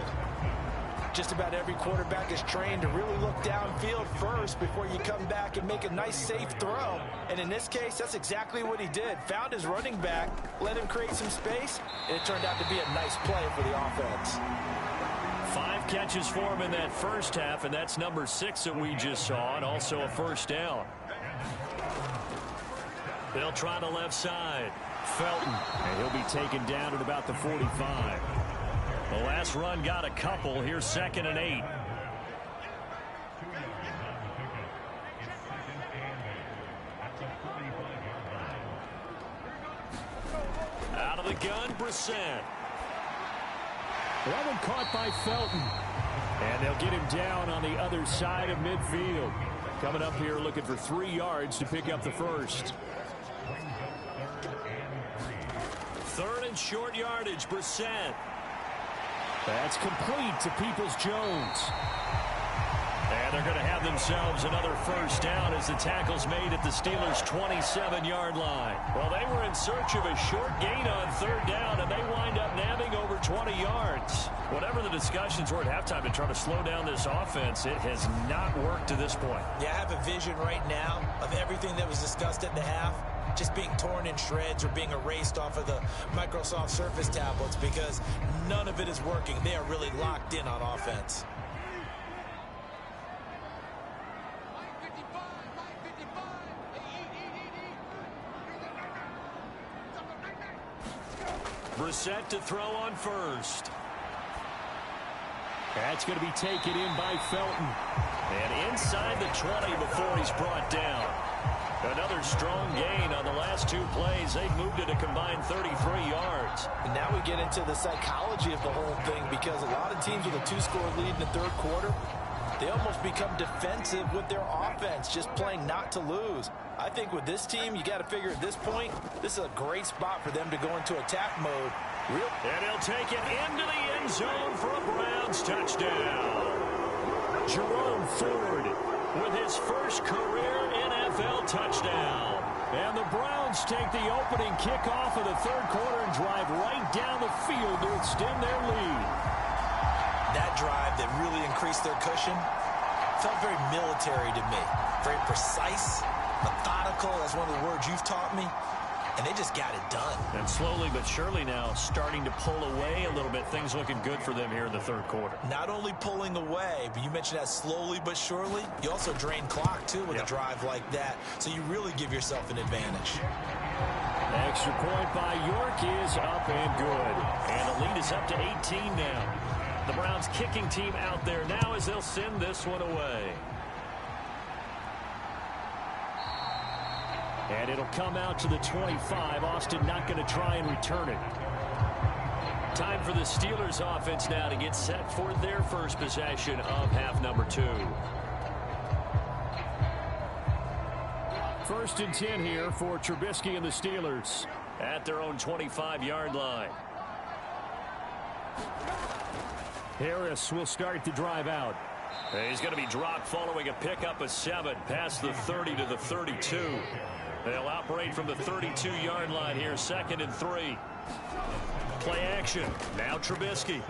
[SPEAKER 5] Just about every quarterback is trained to really look downfield first before you come back and make a nice, safe throw. And in this case, that's exactly what he did. Found his running back, let him create some space, and it turned out to be a nice play for the offense.
[SPEAKER 4] 5 catches for him in that first half, and that's number 6 that we just saw, and also a first down. They'll try the left side. Felton, and he'll be taken down at about the 45. The last run got a couple. Here's 2nd and 8. Out of the gun, Brissett.
[SPEAKER 7] That one caught by Felton.
[SPEAKER 4] And they'll get him down on the other side of midfield. Coming up here looking for 3 yards to pick up the first. 3rd and short yardage, Brissett.
[SPEAKER 7] That's complete to Peoples-Jones.
[SPEAKER 4] And they're going to have themselves another first down as the tackle's made at the Steelers' 27-yard line. Well, they were in search of a short gain on 3rd down, and they wind up nabbing over 20 yards. Whatever the discussions were at halftime to try to slow down this offense, it has not worked to this point.
[SPEAKER 3] Yeah, I have a vision right now of everything that was discussed at the half just being torn in shreds or being erased off of the Microsoft Surface tablets because none of it is working. They are really locked in on offense.
[SPEAKER 4] Brissett to throw on first.
[SPEAKER 7] That's going to be taken in by Felton.
[SPEAKER 4] And inside the 20 before he's brought down. Another strong gain on the last 2 plays. They've moved it a combined 33 yards.
[SPEAKER 5] And now we get into the psychology of the whole thing because a lot of teams with a 2-score lead in the third quarter, they almost become defensive with their offense, just playing not to lose. I think with this team, you got to figure at this point, this is a great spot for them to go into attack mode.
[SPEAKER 4] And he'll take it into the end zone for a Browns touchdown. Jerome Ford with his first career NFL touchdown.
[SPEAKER 7] And the Browns take the opening kickoff of the third quarter and drive right down the field to extend their lead.
[SPEAKER 3] That drive that really increased their cushion felt very military to me. Very precise, methodical, that's one of the words you've taught me. And they just got it done.
[SPEAKER 4] And slowly but surely now starting to pull away a little bit. Things looking good for them here in the third quarter.
[SPEAKER 3] Not only pulling away, but you mentioned that slowly but surely. You also drain clock, too, with a drive like that. So you really give yourself an advantage.
[SPEAKER 7] Extra point by York is up and good.
[SPEAKER 4] And the lead is up to 18 now. The Browns kicking team out there now as they'll send this one away.
[SPEAKER 7] And it'll come out to the 25. Austin not going to try and return it.
[SPEAKER 4] Time for the Steelers offense now to get set for their first possession of half number 2.
[SPEAKER 7] 1st and 10 here for Trubisky and the Steelers.
[SPEAKER 4] At their own 25-yard line.
[SPEAKER 7] Harris will start the drive out.
[SPEAKER 4] He's going to be dropped following a pickup of 7 past the 30 to the 32. They'll operate from the 32-yard line here, 2nd and 3. Play action. Now Trubisky.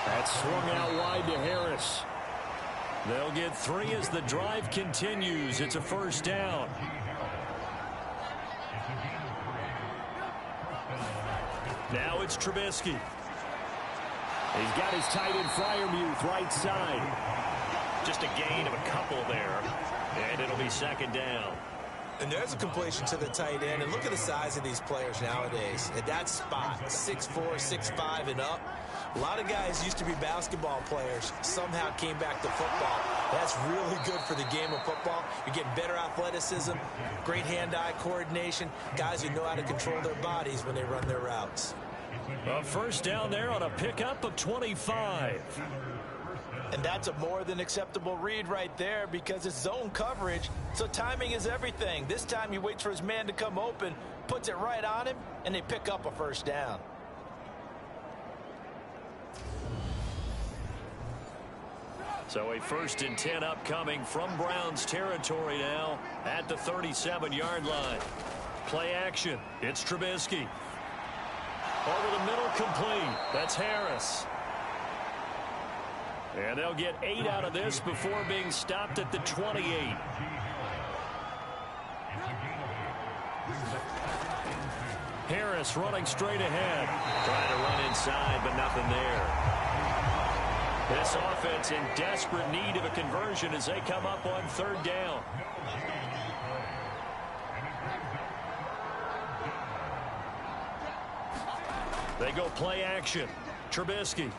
[SPEAKER 7] That's swung out wide to Harris.
[SPEAKER 4] They'll get 3 as the drive continues. It's a first down. Now it's Trubisky.
[SPEAKER 7] He's got his tight end Freiermuth right side.
[SPEAKER 4] Just a gain of a couple there. And it'll be 2nd down.
[SPEAKER 3] And there's a completion to the tight end. And look at the size of these players nowadays. At that spot, 6'4", 6'5", and up. A lot of guys used to be basketball players, somehow came back to football. That's really good for the game of football. You're getting better athleticism, great hand-eye coordination, guys who know how to control their bodies when they run their routes.
[SPEAKER 7] A first down there on a pickup of 25.
[SPEAKER 5] And that's a more than acceptable read right there because it's zone coverage, so timing is everything. This time he waits for his man to come open, puts it right on him, and they pick up a first down.
[SPEAKER 7] So a 1st and 10 upcoming from Browns territory now at the 37-yard line. Play action. It's Trubisky. Over the middle, complete. That's Harris. And they'll get 8 out of this before being stopped at the 28. Harris running straight ahead.
[SPEAKER 2] Trying to run inside, but nothing there.
[SPEAKER 7] This offense in desperate need of a conversion as they come up on 3rd down. They go play action. Trubisky.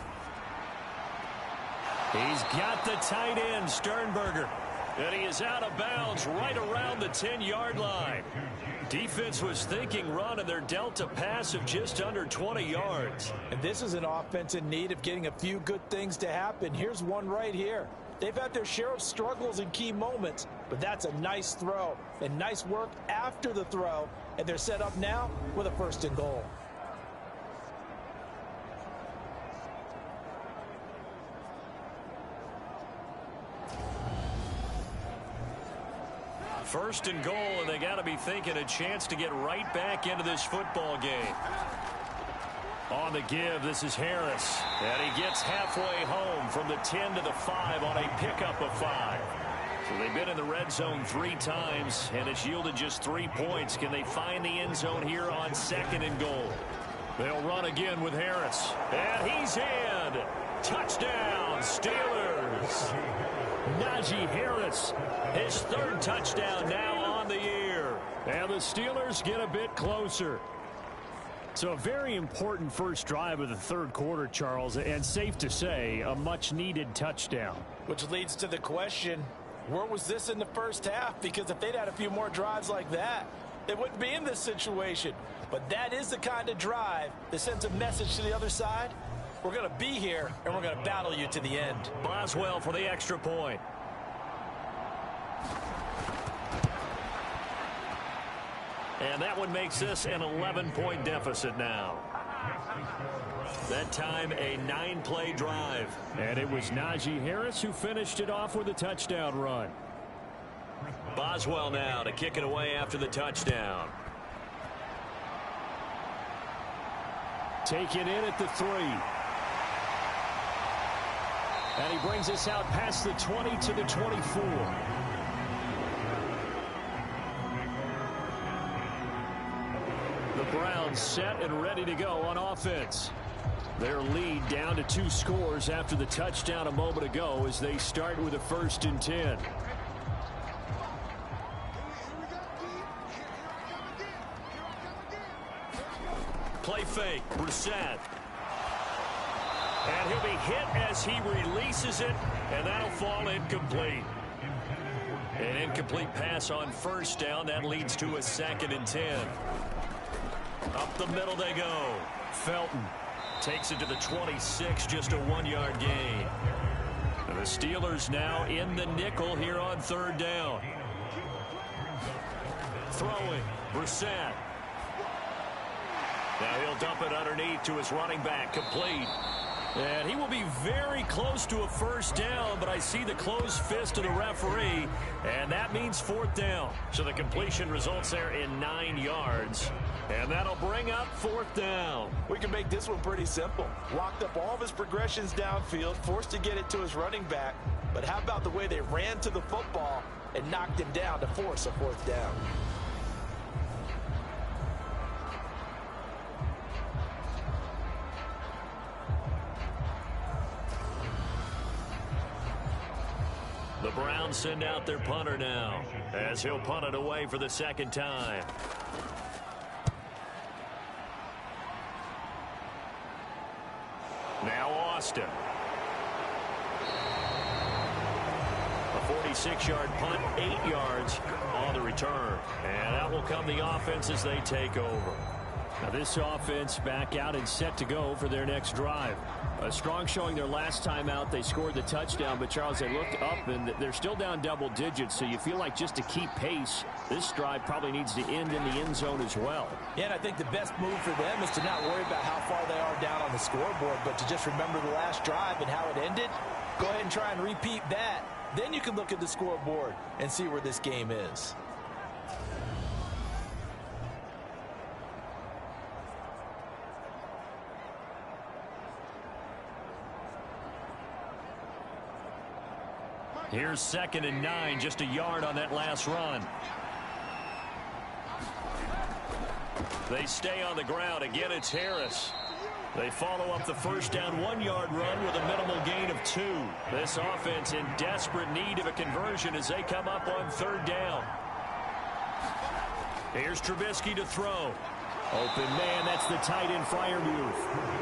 [SPEAKER 7] He's got the tight end, Sternberger. And he is out of bounds right around the 10-yard line. Defense was thinking run, and they're dealt a pass of just under 20 yards.
[SPEAKER 5] And this is an offense in need of getting a few good things to happen. Here's one right here. They've had their share of struggles in key moments, but that's a nice throw and nice work after the throw. And they're set up now with a 1st and goal.
[SPEAKER 7] First and goal, and they got to be thinking a chance to get right back into this football game. On the give, this is Harris. And he gets halfway home from the 10 to the 5 on a pickup of 5. So they've been in the red zone 3 times, and it's yielded just 3 points. Can they find the end zone here on 2nd and goal? They'll run again with Harris. And he's in. Touchdown, Steelers. Najee Harris, his 3rd touchdown now on the year. And the Steelers get a bit closer. So a very important first drive of the 3rd quarter, Charles, and safe to say, a much-needed touchdown.
[SPEAKER 5] Which leads to the question, where was this in the first half? Because if they'd had a few more drives like that, they wouldn't be in this situation. But that is the kind of drive that sends a message to the other side. We're going to be here, and we're going to battle you to the end.
[SPEAKER 7] Boswell for the extra point. And that one makes this an 11-point deficit now. That time, a 9-play drive. And it was Najee Harris who finished it off with a touchdown run.
[SPEAKER 2] Boswell now to kick it away after the touchdown.
[SPEAKER 7] Take it in at the 3. And he brings us out past the 20 to the 24. The Browns set and ready to go on offense. Their lead down to 2 scores after the touchdown a moment ago as they start with a 1st and 10. Play fake, Brissett. And he'll be hit as he releases it, and that'll fall incomplete. An incomplete pass on 1st down. That leads to a 2nd and 10. Up the middle they go. Felton takes it to the 26, just a 1-yard gain. And the Steelers now in the nickel here on 3rd down. Throwing, Brissett. Now he'll dump it underneath to his running back, complete. And he will be very close to a 1st down, but I see the closed fist of the referee, and that means 4th down. So the completion results there in 9 yards, and that'll bring up 4th down.
[SPEAKER 5] We can make this one pretty simple. Locked up all of his progressions downfield, forced to get it to his running back, but how about the way they ran to the football and knocked him down to force a 4th down?
[SPEAKER 7] The Browns Browns send out their punter now, as he'll punt it away for the second time. Now Austin. A 46-yard punt, 8 yards on the return. And out will come the offense as they take over.
[SPEAKER 4] Now this offense back out and set to go for their next drive. A strong showing their last time out. They scored the touchdown, but Charles, they looked up and they're still down double digits, so you feel like just to keep pace, this drive probably needs to end in the end zone as well.
[SPEAKER 5] Yeah, and I think the best move for them is to not worry about how far they are down on the scoreboard, but to just remember the last drive and how it ended. Go ahead and try and repeat that. Then you can look at the scoreboard and see where this game is.
[SPEAKER 7] Here's 2nd and 9, just a yard on that last run. They stay on the ground. Again, it's Harris. They follow up the first down 1-yard run with a minimal gain of 2. This offense in desperate need of a conversion as they come up on 3rd down. Here's Trubisky to throw.
[SPEAKER 4] Open man, that's the tight end flyer move.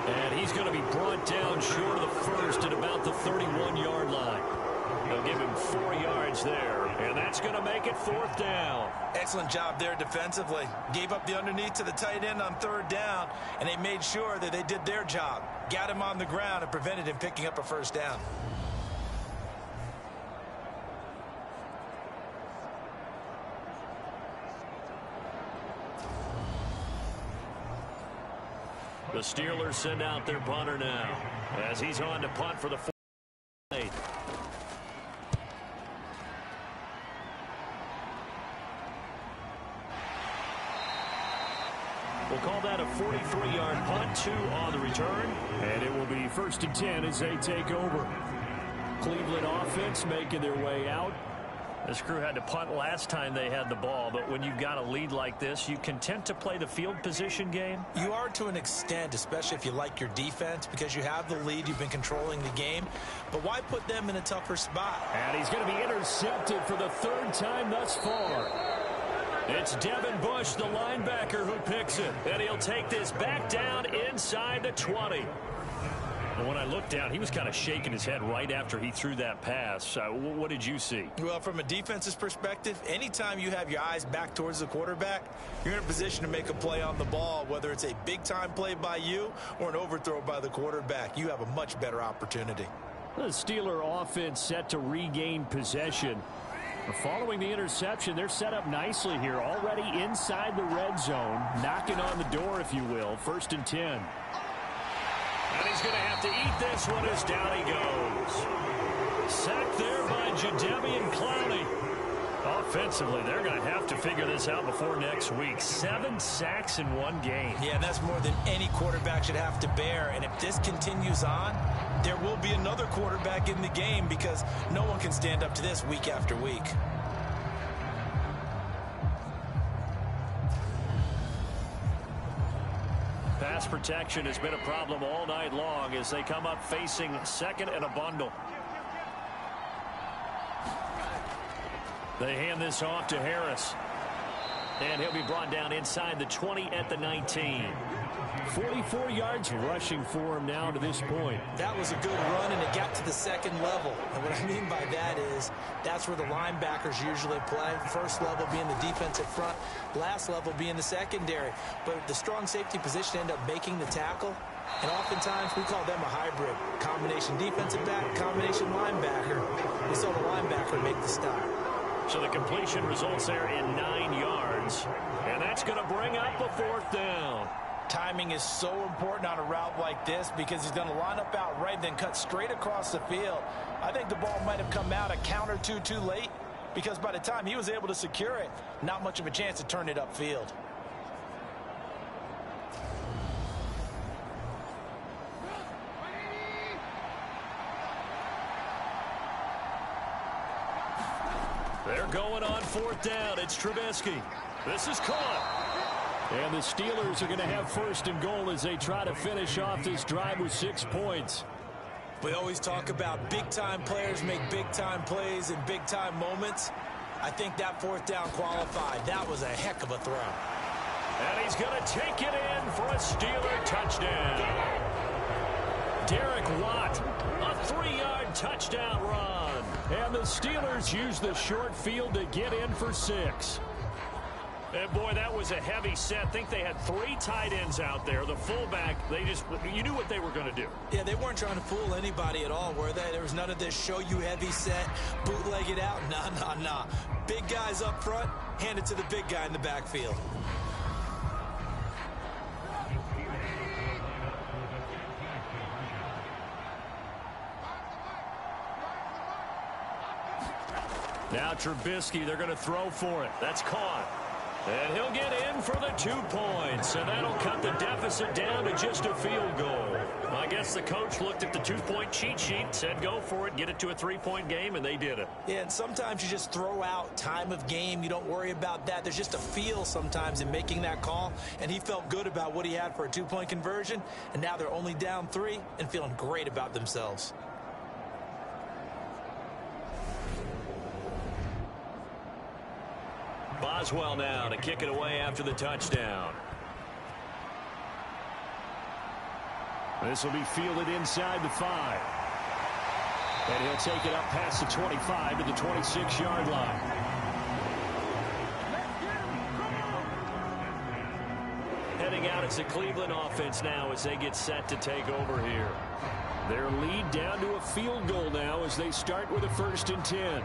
[SPEAKER 7] And he's going to be brought down short of the first at about the 31-yard line. They'll give him 4 yards there, and that's going to make it 4th down.
[SPEAKER 5] Excellent job there defensively. Gave up the underneath to the tight end on 3rd down, and they made sure that they did their job. Got him on the ground and prevented him picking up a 1st down.
[SPEAKER 7] The Steelers send out their punter now as he's on to punt for the 4th. We'll call that a 43-yard punt, 2 on the return.
[SPEAKER 4] And it will be 1st and 10 as they take over. Cleveland offense making their way out.
[SPEAKER 7] This crew had to punt last time they had the ball, but when you've got a lead like this, you content to play the field position game?
[SPEAKER 5] You are to an extent, especially if you like your defense, because you have the lead, you've been controlling the game. But why put them in a tougher spot?
[SPEAKER 4] And he's going to be intercepted for the 3rd time thus far.
[SPEAKER 7] It's Devin Bush, the linebacker, who picks it. And he'll take this back down inside the 20. And when I looked down, he was kind of shaking his head right after he threw that pass. What did you see?
[SPEAKER 5] Well, from a defense's perspective, anytime you have your eyes back towards the quarterback, you're in a position to make a play on the ball, whether it's a big-time play by you or an overthrow by the quarterback. You have a much better opportunity.
[SPEAKER 4] The Steeler offense set to regain possession. Following the interception, they're set up nicely here, already inside the red zone, knocking on the door, if you will. 1st and 10.
[SPEAKER 7] And he's going to have to eat this one as down he goes. Sacked there by Jadeveon Clowney. Offensively, they're going to have to figure this out before next week. 7 sacks in 1 game.
[SPEAKER 5] Yeah, that's more than any quarterback should have to bear. And if this continues on, there will be another quarterback in the game because no one can stand up to this week after week.
[SPEAKER 7] Pass protection has been a problem all night long as they come up facing 2nd and a bundle. They hand this off to Harris. And he'll be brought down inside the 20 at the 19.
[SPEAKER 4] 44 yards rushing for him now to this point.
[SPEAKER 5] That was a good run, and it got to the 2nd level. And what I mean by that is that's where the linebackers usually play. 1st level being the defensive front, last level being the secondary. But the strong safety position ended up making the tackle. And oftentimes we call them a hybrid. Combination defensive back, combination linebacker. We saw the linebacker make the stop.
[SPEAKER 7] So the completion results there in 9 yards. And that's going to bring up a 4th down.
[SPEAKER 5] Timing is so important on a route like this because he's going to line up out right, then cut straight across the field. I think the ball might have come out a count or two too late because by the time he was able to secure it, not much of a chance to turn it upfield.
[SPEAKER 7] They're going on 4th down. It's Trubisky. This is caught.
[SPEAKER 4] And the Steelers are going to have 1st and goal as they try to finish off this drive with 6 points.
[SPEAKER 3] We always talk about big-time players make big-time plays in big-time moments. I think that fourth down qualified. That was a heck of a throw.
[SPEAKER 2] And he's going to take it in for a Steeler touchdown. Derek Watt, a 3-yard touchdown run.
[SPEAKER 4] And the Steelers use the short field to get in for 6.
[SPEAKER 2] And boy, that was a heavy set. I think they had 3 tight ends out there. The fullback, you knew what they were going to do.
[SPEAKER 3] Yeah, they weren't trying to fool anybody at all, were they? There was none of this show you heavy set, bootleg it out. Nah. Big guys up front, hand it to the big guy in the backfield.
[SPEAKER 2] Now Trubisky, they're going to throw for it. That's caught. And he'll get in for the 2 points. And that'll cut the deficit down to just a field goal. I guess the coach looked at the 2-point cheat sheet, said go for it, get it to a 3-point game, and they did it.
[SPEAKER 3] Yeah, and sometimes you just throw out time of game. You don't worry about that. There's just a feel sometimes in making that call. And he felt good about what he had for a 2-point conversion. And now they're only down 3 and feeling great about themselves.
[SPEAKER 2] Boswell now to kick it away after the touchdown.
[SPEAKER 4] This will be fielded inside the 5. And he'll take it up past the 25 to the 26-yard line.
[SPEAKER 2] Heading out, it's the Cleveland offense now as they get set to take over here.
[SPEAKER 4] Their lead down to a field goal now as they start with a 1st and 10.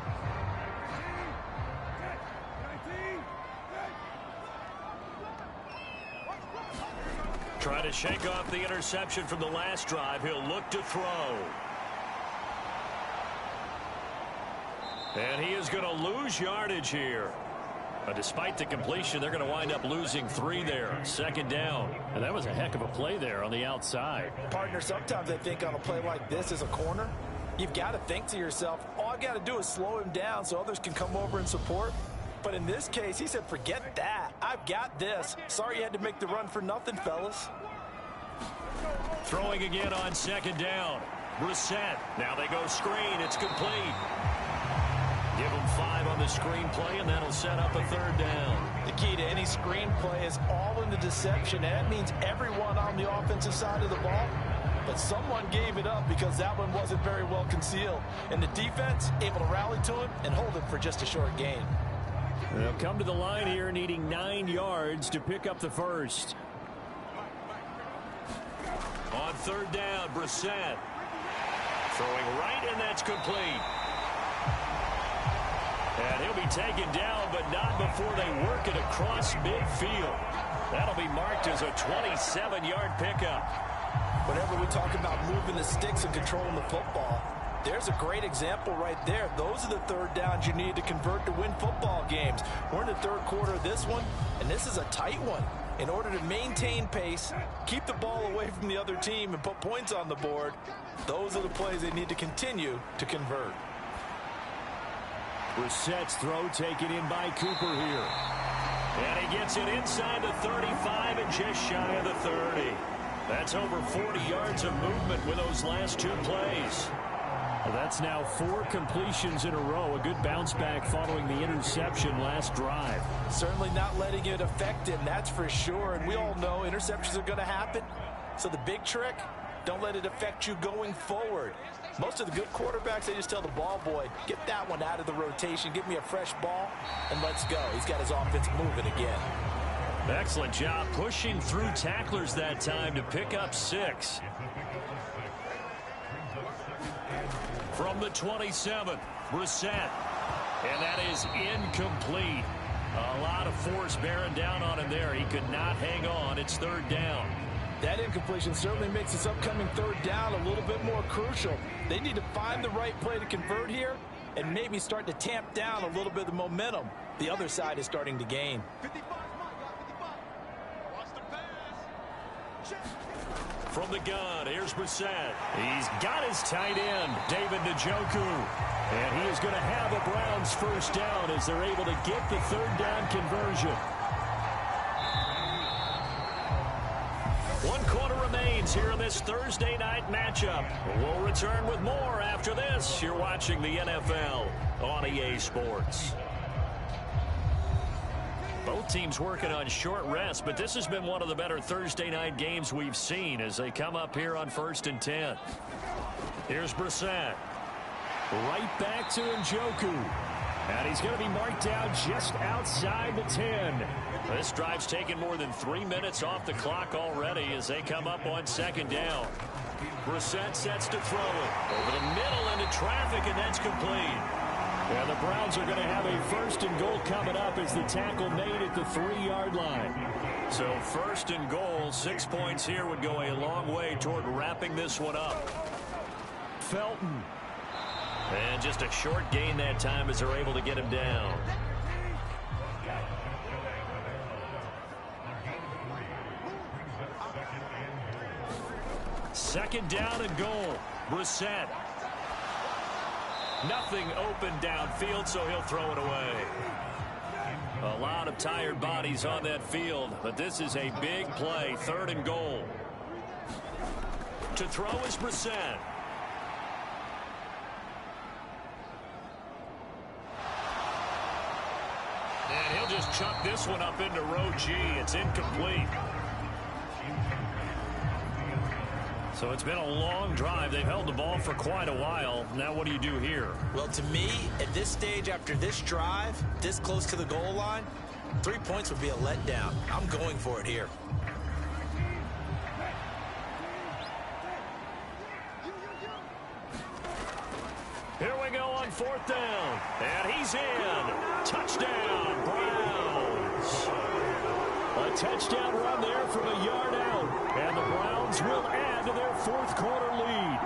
[SPEAKER 2] Trying to shake off the interception from the last drive. He'll look to throw. And he is going to lose yardage here. But despite the completion, they're going to wind up losing 3 there. 2nd down.
[SPEAKER 4] And that was a heck of a play there on the outside.
[SPEAKER 5] Partner, sometimes I think on a play like this as a corner, you've got to think to yourself, all I got to do is slow him down so others can come over and support. But in this case, he said, forget that. I've got this. Sorry you had to make the run for nothing, fellas.
[SPEAKER 2] Throwing again on 2nd down. Brissett. Now they go screen. It's complete. Give him 5 on the screen play, and that'll set up a 3rd down.
[SPEAKER 5] The key to any screen play is all in the deception, and that means everyone on the offensive side of the ball. But someone gave it up because that one wasn't very well concealed. And the defense able to rally to it and hold it for just a short gain.
[SPEAKER 4] They'll come to the line here needing 9 yards to pick up the 1st.
[SPEAKER 2] On 3rd down, Brissett. Throwing right, and that's complete. And he'll be taken down, but not before they work it across midfield. That'll be marked as a 27-yard pickup.
[SPEAKER 5] Whenever we talk about moving the sticks and controlling the football, there's a great example right there. Those are the 3rd downs you need to convert to win football games. We're in the 3rd quarter of this one, and this is a tight one. In order to maintain pace, keep the ball away from the other team, and put points on the board, those are the plays they need to continue to convert.
[SPEAKER 4] Brissett's throw taken in by Cooper here.
[SPEAKER 2] And he gets it inside the 35 and just shy of the 30. That's over 40 yards of movement with those last 2 plays.
[SPEAKER 4] Well, that's now 4 completions in a row. A good bounce back following the interception last drive.
[SPEAKER 5] Certainly not letting it affect him, that's for sure. And we all know interceptions are going to happen. So the big trick, don't let it affect you going forward. Most of the good quarterbacks, they just tell the ball boy, get that one out of the rotation, give me a fresh ball, and let's go. He's got his offense moving again.
[SPEAKER 2] Excellent job pushing through tacklers that time to pick up 6. From the 27th, Brissett. And that is incomplete. A lot of force bearing down on him there. He could not hang on. It's 3rd down.
[SPEAKER 5] That incompletion certainly makes this upcoming 3rd down a little bit more crucial. They need to find the right play to convert here and maybe start to tamp down a little bit of the momentum the other side is starting to gain.
[SPEAKER 2] From the gun, here's Brissett. He's got his tight end, David Njoku.
[SPEAKER 4] And he is going to have a Browns 1st down as they're able to get the 3rd down conversion.
[SPEAKER 2] 1 quarter remaining
[SPEAKER 7] scenes here in this Thursday night matchup. We'll return with more after this. You're watching the NFL on EA Sports. Both teams working on short rest, but this has been one of the better Thursday night games we've seen as they come up here on 1st and 10. Here's Brissett. Right back to Njoku. And he's going to be marked down just outside the 10. This drive's taken more than 3 minutes off the clock already as they come up on 2nd down. Brissett sets to throw it. Over the middle into traffic, and that's complete.
[SPEAKER 4] And the Browns are going to have a 1st and goal coming up as the tackle made at the 3-yard line.
[SPEAKER 7] So 1st and goal, 6 points here would go a long way toward wrapping this one up.
[SPEAKER 4] Felton.
[SPEAKER 7] And just a short gain that time as they're able to get him down. Second down and goal. Brissett. Nothing open downfield, so he'll throw it away. A lot of tired bodies on that field, but this is a big play. 3rd and goal. To throw is Brissett. And he'll just chuck this one up into row G. It's incomplete. So it's been a long drive. They've held the ball for quite a while. Now what do you do here?
[SPEAKER 5] Well, to me, at this stage after this drive, this close to the goal line, 3 points would be a letdown. I'm going for it here.
[SPEAKER 7] Here we go on 4th down. And he's in. Touchdown, Browns.
[SPEAKER 4] A touchdown run there from a yard out. And the Browns will add to their 4th quarter lead.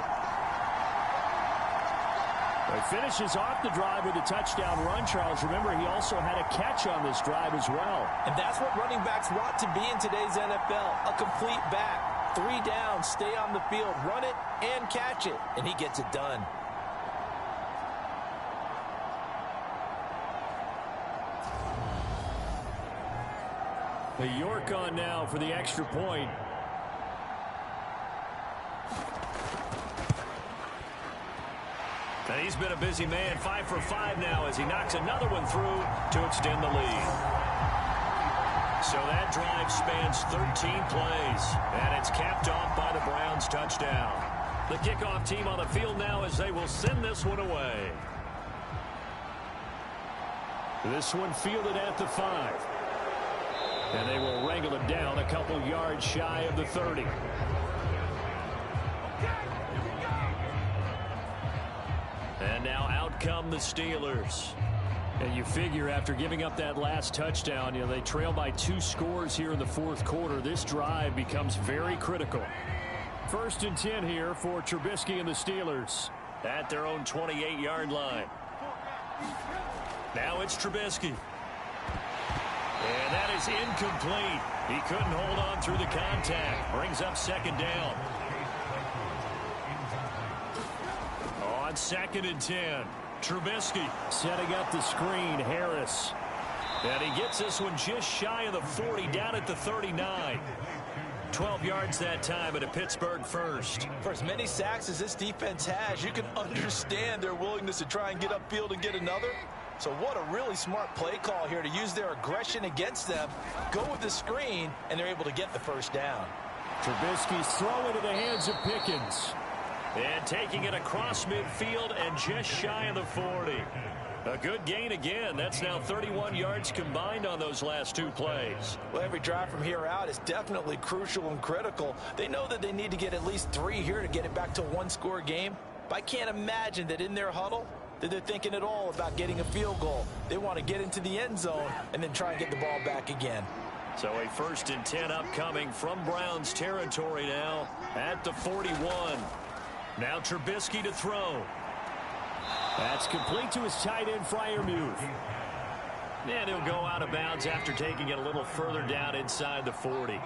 [SPEAKER 4] He finishes off the drive with a touchdown run, Charles. Remember, he also had a catch on this drive as well.
[SPEAKER 5] And that's what running backs want to be in today's NFL. A complete back. 3 down, stay on the field, run it, and catch it. And he gets it done.
[SPEAKER 4] The York on now for the extra point.
[SPEAKER 7] And he's been a busy man. 5 for 5 now as he knocks another one through to extend the lead. So that drive spans 13 plays, and it's capped off by the Browns' touchdown. The kickoff team on the field now as they will send this one away.
[SPEAKER 4] This one fielded at the 5. And they will wrangle it down a couple yards shy of the 30.
[SPEAKER 7] And now out come the Steelers.
[SPEAKER 4] And you figure after giving up that last touchdown, you know, they trail by 2 scores here in the 4th quarter. This drive becomes very critical. 1st and 10 here for Trubisky and the Steelers.
[SPEAKER 7] At their own 28-yard line. Now it's Trubisky. And that is incomplete. He couldn't hold on through the contact. Brings up 2nd down. On 2nd and 10, Trubisky.
[SPEAKER 4] Setting up the screen, Harris.
[SPEAKER 7] And he gets this one just shy of the 40, down at the 39. 12 yards that time at a Pittsburgh first.
[SPEAKER 5] For as many sacks as this defense has, you can understand their willingness to try and get upfield and get another. So what a really smart play call here to use their aggression against them, go with the screen, and they're able to get the 1st down.
[SPEAKER 4] Trubisky's throw into the hands of Pickens.
[SPEAKER 7] And taking it across midfield and just shy of the 40. A good gain again. That's now 31 yards combined on those last 2 plays.
[SPEAKER 5] Well, every drive from here out is definitely crucial and critical. They know that they need to get at least 3 here to get it back to a 1-score game. But I can't imagine that in their huddle that they're thinking at all about getting a field goal. They want to get into the end zone and then try and get the ball back again.
[SPEAKER 7] So a 1st and 10 upcoming from Browns territory now at the 41. Now Trubisky to throw.
[SPEAKER 4] That's complete to his tight end, Freiermuth.
[SPEAKER 7] And he'll go out of bounds after taking it a little further down inside the 40.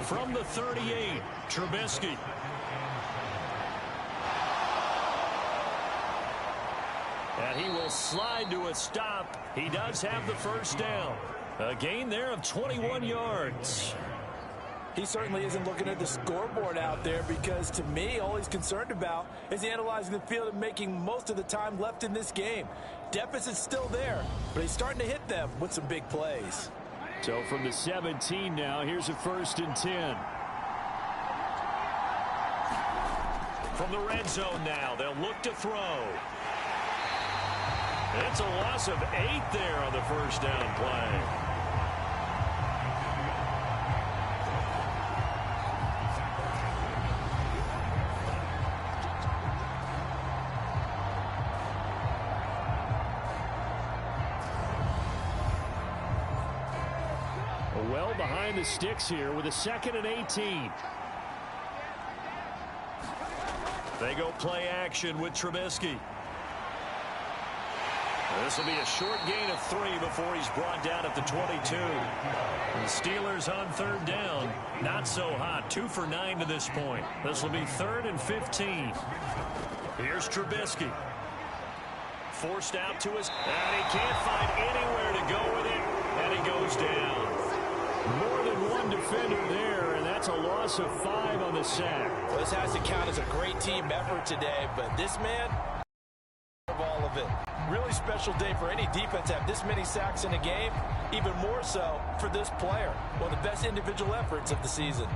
[SPEAKER 7] From the 38, Trubisky. And he will slide to a stop. He does have the 1st down. A gain there of 21 yards.
[SPEAKER 5] He certainly isn't looking at the scoreboard out there because, to me, all he's concerned about is analyzing the field and making most of the time left in this game. Deficit's still there, but he's starting to hit them with some big plays.
[SPEAKER 4] So from the 17 now, here's a 1st and 10.
[SPEAKER 2] From the red zone now, they'll look to throw. It's a loss of 8 there on the first down play.
[SPEAKER 4] Well behind the sticks here with a 2nd and 18.
[SPEAKER 2] They go play action with Trubisky. This will be a short gain of 3 before he's brought down at the 22. The Steelers on 3rd down. Not so hot. 2 for 9 to this point. This will be 3rd and 15. Here's Trubisky. Forced out to his... And he can't find anywhere to go with it. And he goes down.
[SPEAKER 4] More than one defender there, and that's a loss of 5 on the sack.
[SPEAKER 5] Well, this has to count as a great team effort today, but this man, of all of it. Really special day for any defense to have this many sacks in a game, even more so for this player. One of the best individual efforts of the season.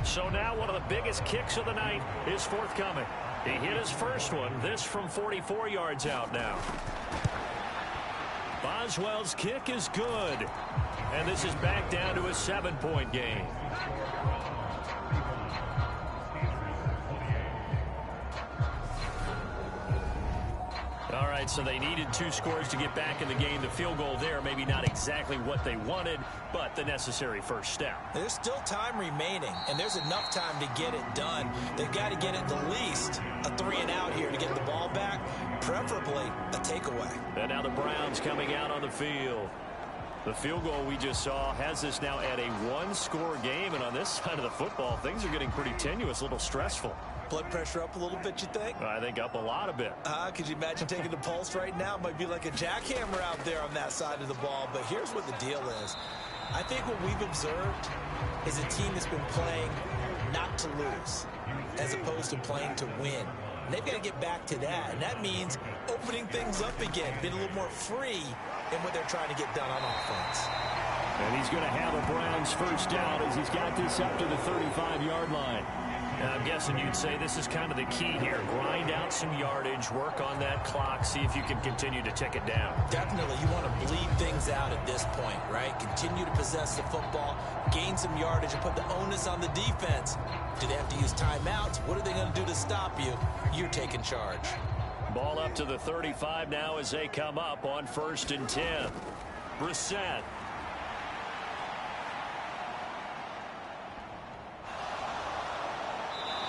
[SPEAKER 2] So now one of the biggest kicks of the night is forthcoming. He hit his first one, this from 44 yards out now. Boswell's kick is good. And this is back down to a 7-point game. All right, so they needed 2 scores to get back in the game. The field goal there, maybe not exactly what they wanted, but the necessary first step.
[SPEAKER 5] There's still time remaining, and there's enough time to get it done. They've got to get at the least a 3-and-out here to get the ball back, preferably a takeaway.
[SPEAKER 2] And now the Browns coming out on the field. The field goal we just saw has this now at a 1-score game, and on this side of the football, things are getting pretty tenuous, a little stressful.
[SPEAKER 5] Blood pressure up a little bit, you think?
[SPEAKER 2] I think up a lot a bit.
[SPEAKER 5] Could you imagine taking the pulse right now? It might be like a jackhammer out there on that side of the ball. But here's what the deal is. I think what we've observed is a team that's been playing not to lose as opposed to playing to win. And they've got to get back to that. And that means opening things up again, being a little more free in what they're trying to get done on offense.
[SPEAKER 4] And he's going to have a Browns first down as he's got this up to the 35-yard line.
[SPEAKER 2] And I'm guessing you'd say this is kind of the key here. Grind out some yardage, work on that clock, see if you can continue to tick it down.
[SPEAKER 5] Definitely. You want to bleed things out at this point, right? Continue to possess the football, gain some yardage, and put the onus on the defense. Do they have to use timeouts? What are they going to do to stop you? You're taking charge.
[SPEAKER 2] Ball up to the 35 now as they come up on 1st and 10. Brissett.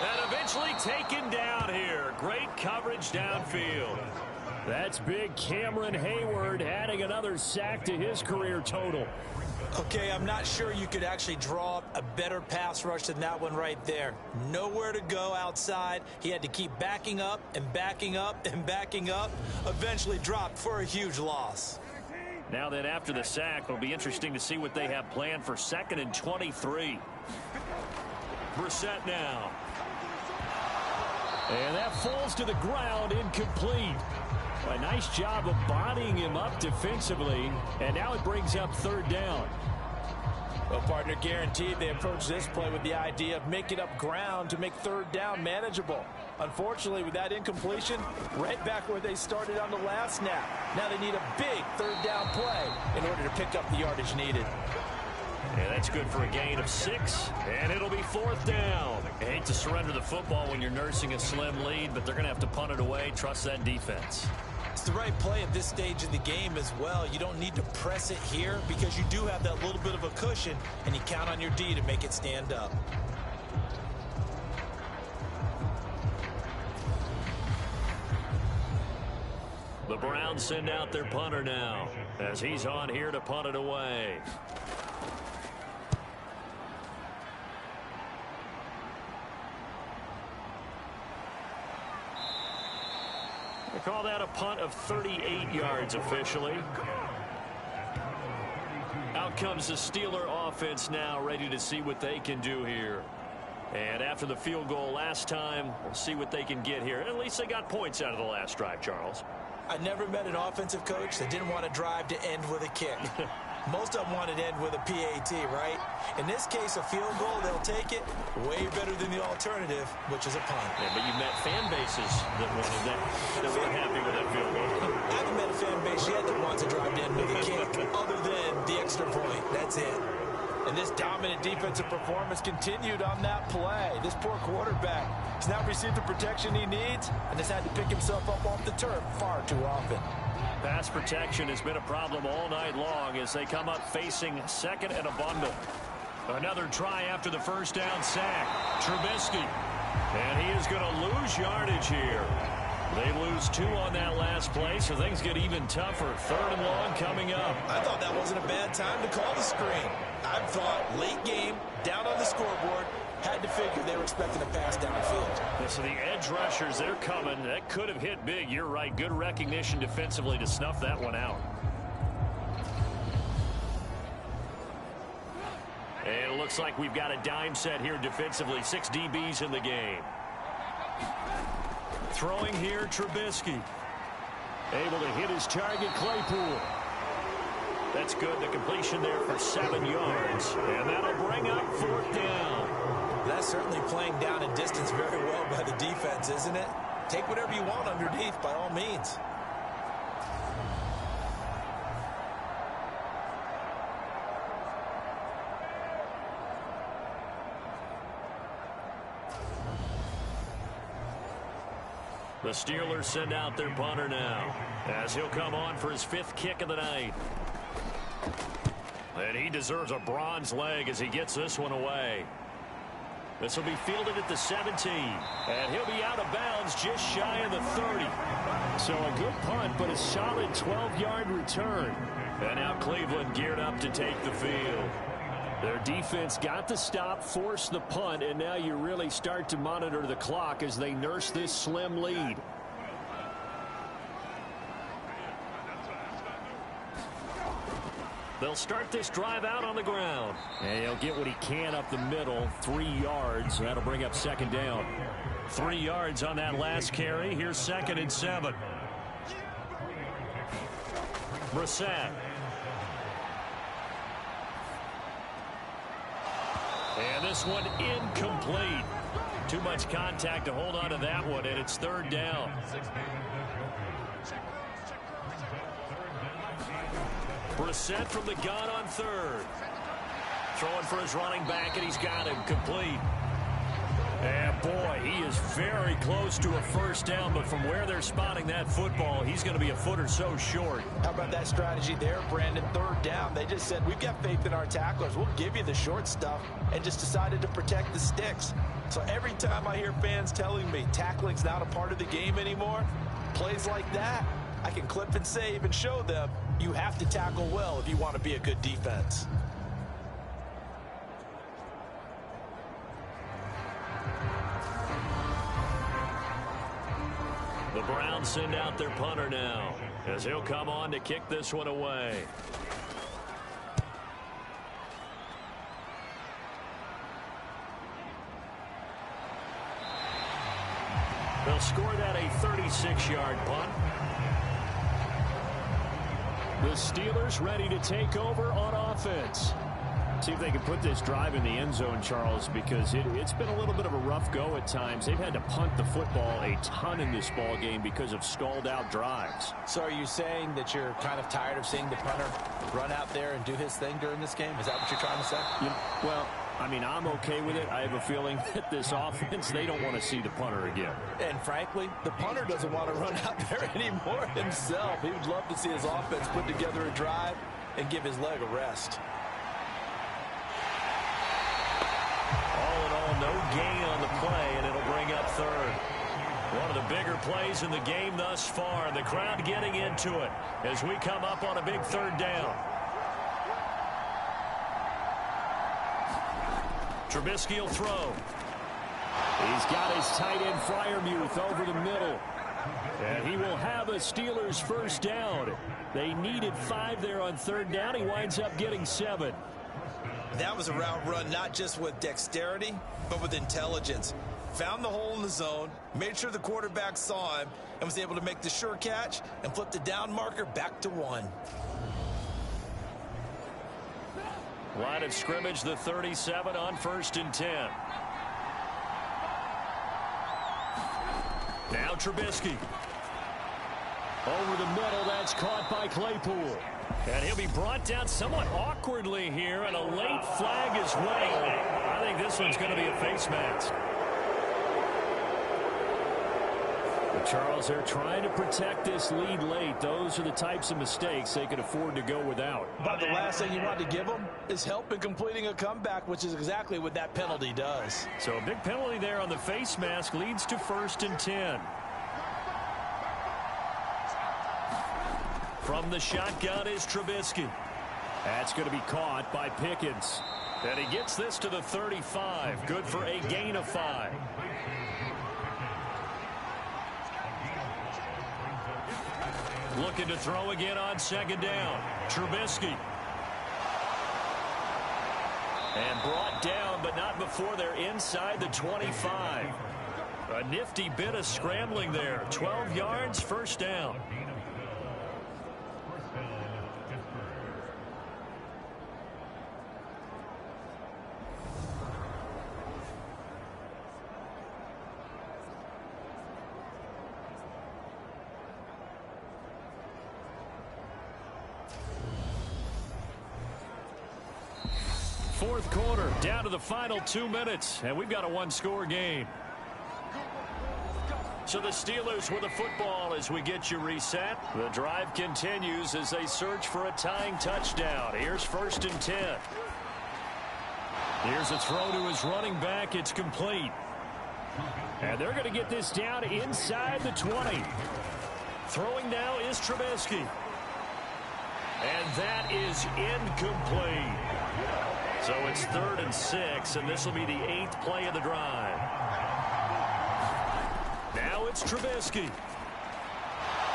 [SPEAKER 2] And eventually taken down here. Great coverage downfield.
[SPEAKER 4] That's big Cameron Hayward adding another sack to his career total.
[SPEAKER 5] Okay, I'm not sure you could actually draw up a better pass rush than that one right there. Nowhere to go outside. He had to keep backing up and backing up and backing up. Eventually dropped for a huge loss.
[SPEAKER 2] Now then, after the sack, it'll be interesting to see what they have planned for 2nd and 23. Brissett now.
[SPEAKER 4] And that falls to the ground, incomplete. A nice job of bodying him up defensively. And now it brings up 3rd down.
[SPEAKER 5] Well, partner, guaranteed they approach this play with the idea of making up ground to make 3rd down manageable. Unfortunately, with that incompletion, right back where they started on the last snap. Now they need a big 3rd down play in order to pick up the yardage needed.
[SPEAKER 2] And that's good for a gain of 6, and it'll be 4th down. I hate to surrender the football when you're nursing a slim lead, but they're going to have to punt it away. Trust that defense.
[SPEAKER 5] It's the right play at this stage of the game as well. You don't need to press it here because you do have that little bit of a cushion, and you count on your D to make it stand up.
[SPEAKER 2] The Browns send out their punter now as he's on here to punt it away. They call that a punt of 38 yards officially.
[SPEAKER 7] comes the Steeler offense now, ready to see what they can do here. And after the field goal last time, we'll see what they can get here. At least they got points out of the last drive, Charles.
[SPEAKER 3] I never met an offensive coach that didn't want to drive to end with a kick. Most of them wanted to end with a PAT, right? In this case, a field goal, they'll take it. Way better than the alternative, which is a punt.
[SPEAKER 7] Yeah, but you've met fan bases that wanted that weren't happy with that field goal.
[SPEAKER 3] I haven't met a fan base yet that wants to drive to end with a kick, other than the extra point. That's it.
[SPEAKER 5] And this dominant defensive performance continued on that play. This poor quarterback has not received the protection he needs and has had to pick himself up off the turf far too often.
[SPEAKER 7] Pass protection has been a problem all night long as they come up facing second and a bundle. Another try after the first down sack. Trubisky. And he is going to lose yardage here. They lose 2 on that last play, so things get even tougher. Third and long coming up.
[SPEAKER 3] I thought that wasn't a bad time to call the screen. I thought late game, down on the scoreboard, had to figure they were expecting a pass downfield.
[SPEAKER 7] Yeah, so the edge rushers, they're coming. That could have hit big. You're right. Good recognition defensively to snuff that one out. And it looks like we've got a dime set here defensively. 6 DBs in the game. Throwing here, Trubisky.
[SPEAKER 4] Able to hit his target, Claypool.
[SPEAKER 7] That's good. The completion there for 7 yards. And that'll bring up 4th down.
[SPEAKER 3] That's certainly playing down and distance very well by the defense, isn't it? Take whatever you want underneath, by all means.
[SPEAKER 7] The Steelers send out their punter now as he'll come on for his 5th kick of the night. And he deserves a bronze leg as he gets this one away. This will be fielded at the 17. And he'll be out of bounds just shy of the 30.
[SPEAKER 4] So a good punt, but a solid 12-yard return.
[SPEAKER 7] And now Cleveland geared up to take the field.
[SPEAKER 4] Their defense got the stop, forced the punt, and now you really start to monitor the clock as they nurse this slim lead.
[SPEAKER 7] They'll start this drive out on the ground.
[SPEAKER 4] And he'll get what he can up the middle, 3 yards. That'll bring up 2nd down.
[SPEAKER 7] 3 yards on that last carry. Here's 2nd and 7. Brissett. And this one incomplete. Too much contact to hold on to that one, and it's 3rd down. Brissett from the gun on 3rd. Throwing for his running back, and he's got him complete. And boy, he is very close to a 1st down, but from where they're spotting that football, he's going to be a foot or so short.
[SPEAKER 5] How about that strategy there, Brandon? 3rd down. They just said, we've got faith in our tacklers. We'll give you the short stuff, and just decided to protect the sticks. So every time I hear fans telling me tackling's not a part of the game anymore, plays like that, I can clip and save and show them you have to tackle well if you want to be a good defense.
[SPEAKER 7] The Browns send out their punter now as he'll come on to kick this one away. They'll score that a 36-yard punt.
[SPEAKER 4] The Steelers ready to take over on offense. See if they can put this drive in the end zone, Charles, because it's been a little bit of a rough go at times. They've had to punt the football a ton in this ball game because of stalled-out drives.
[SPEAKER 5] So are you saying that you're kind of tired of seeing the punter run out there and do his thing during this game? Is that what you're trying to say?
[SPEAKER 4] Well, I mean, I'm okay with it. I have a feeling that this offense, they don't want to see the punter again.
[SPEAKER 5] And frankly, the punter doesn't want to run out there anymore himself. He would love to see his offense put together a drive and give his leg a rest.
[SPEAKER 7] All in all, no gain on the play, and it'll bring up 3rd. One of the bigger plays in the game thus far, and the crowd getting into it as we come up on a big 3rd down. Trubisky will throw.
[SPEAKER 4] He's got his tight end Freiermuth over the middle. And he will have a Steelers first down. They needed 5 there on third down. He winds up getting 7.
[SPEAKER 3] That was a route run not just with dexterity, but with intelligence. Found the hole in the zone, made sure the quarterback saw him, and was able to make the sure catch and flip the down marker back to 1.
[SPEAKER 7] Line of scrimmage, the 37 on 1st and 10. Now Trubisky.
[SPEAKER 4] Over the middle, that's caught by Claypool.
[SPEAKER 7] And he'll be brought down somewhat awkwardly here, and a late flag is waved. I think this one's going to be a face mask.
[SPEAKER 4] But Charles, they're trying to protect this lead late. Those are the types of mistakes they could afford to go without.
[SPEAKER 5] But the last thing you want to give them is help in completing a comeback, which is exactly what that penalty does.
[SPEAKER 7] So a big penalty there on the face mask leads to 1st and 10. From the shotgun is Trubisky.
[SPEAKER 4] That's going to be caught by Pickens.
[SPEAKER 7] And he gets this to the 35. Good for a gain of 5. Looking to throw again on 2nd down. Trubisky. And brought down, but not before they're inside the 25. A nifty bit of scrambling there. 12 yards, 1st down. Fourth quarter, down to the final 2 minutes, and we've got a 1-score game. So the Steelers with the football as we get you reset. The drive continues as they search for a tying touchdown. Here's 1st and 10. Here's a throw to his running back. It's complete.
[SPEAKER 4] And they're going to get this down inside the 20.
[SPEAKER 7] Throwing now is Trubisky. And that is incomplete. So it's 3rd and 6, and this will be the 8th play of the drive. Now it's Trubisky.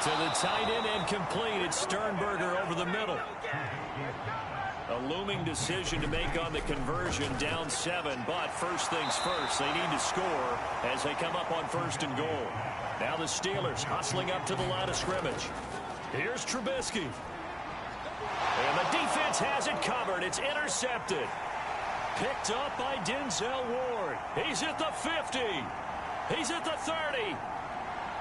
[SPEAKER 7] To the tight end and complete. It's Sternberger over the middle. A looming decision to make on the conversion, down 7, but first things first, they need to score as they come up on 1st and goal. Now the Steelers hustling up to the line of scrimmage. Here's Trubisky. And the defense has it covered. It's intercepted. Picked up by Denzel Ward. He's at the 50. He's at the 30.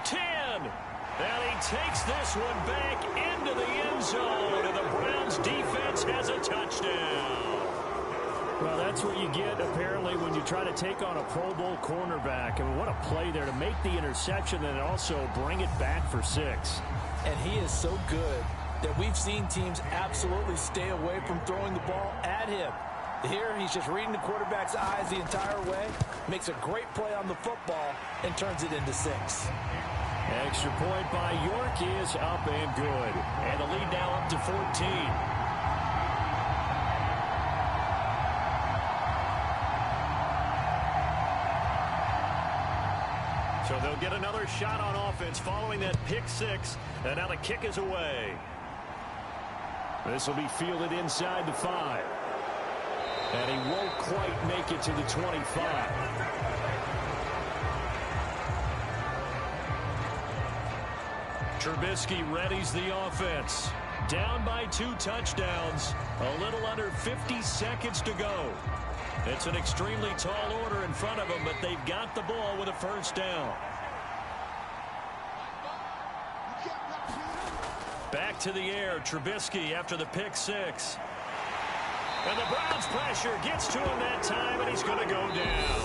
[SPEAKER 7] 10. And he takes this one back into the end zone. And the Browns defense has a touchdown.
[SPEAKER 4] Well, that's what you get, apparently, when you try to take on a Pro Bowl cornerback. I mean, what a play there to make the interception and also bring it back for 6.
[SPEAKER 5] And he is so good that we've seen teams absolutely stay away from throwing the ball at him. Here, he's just reading the quarterback's eyes the entire way, makes a great play on the football, and turns it into 6.
[SPEAKER 4] Extra point by York is up and good.
[SPEAKER 7] And the lead now up to 14. So they'll get another shot on offense following that pick 6, and now the kick is away.
[SPEAKER 4] This will be fielded inside the 5. And he won't quite make it to the 25.
[SPEAKER 7] Trubisky readies the offense. Down by 2 touchdowns. A little under 50 seconds to go. It's an extremely tall order in front of them, but they've got the ball with a 1st down. Back to the air, Trubisky after the pick 6. And the Browns pressure gets to him that time, and he's going to go down.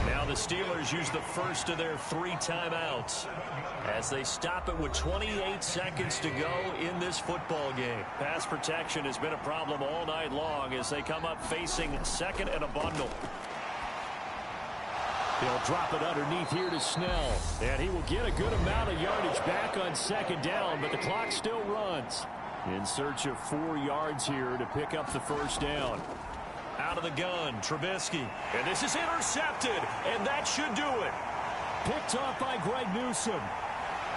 [SPEAKER 7] Now the Steelers use the first of their 3 timeouts as they stop it with 28 seconds to go in this football game. Pass protection has been a problem all night long as they come up facing 2nd and a bundle.
[SPEAKER 4] He'll drop it underneath here to Snell. And he will get a good amount of yardage back on 2nd down, but the clock still runs. In search of 4 yards here to pick up the 1st down.
[SPEAKER 7] Out of the gun, Trubisky. And this is intercepted, and that should do it.
[SPEAKER 4] Picked off by Greg Newsome.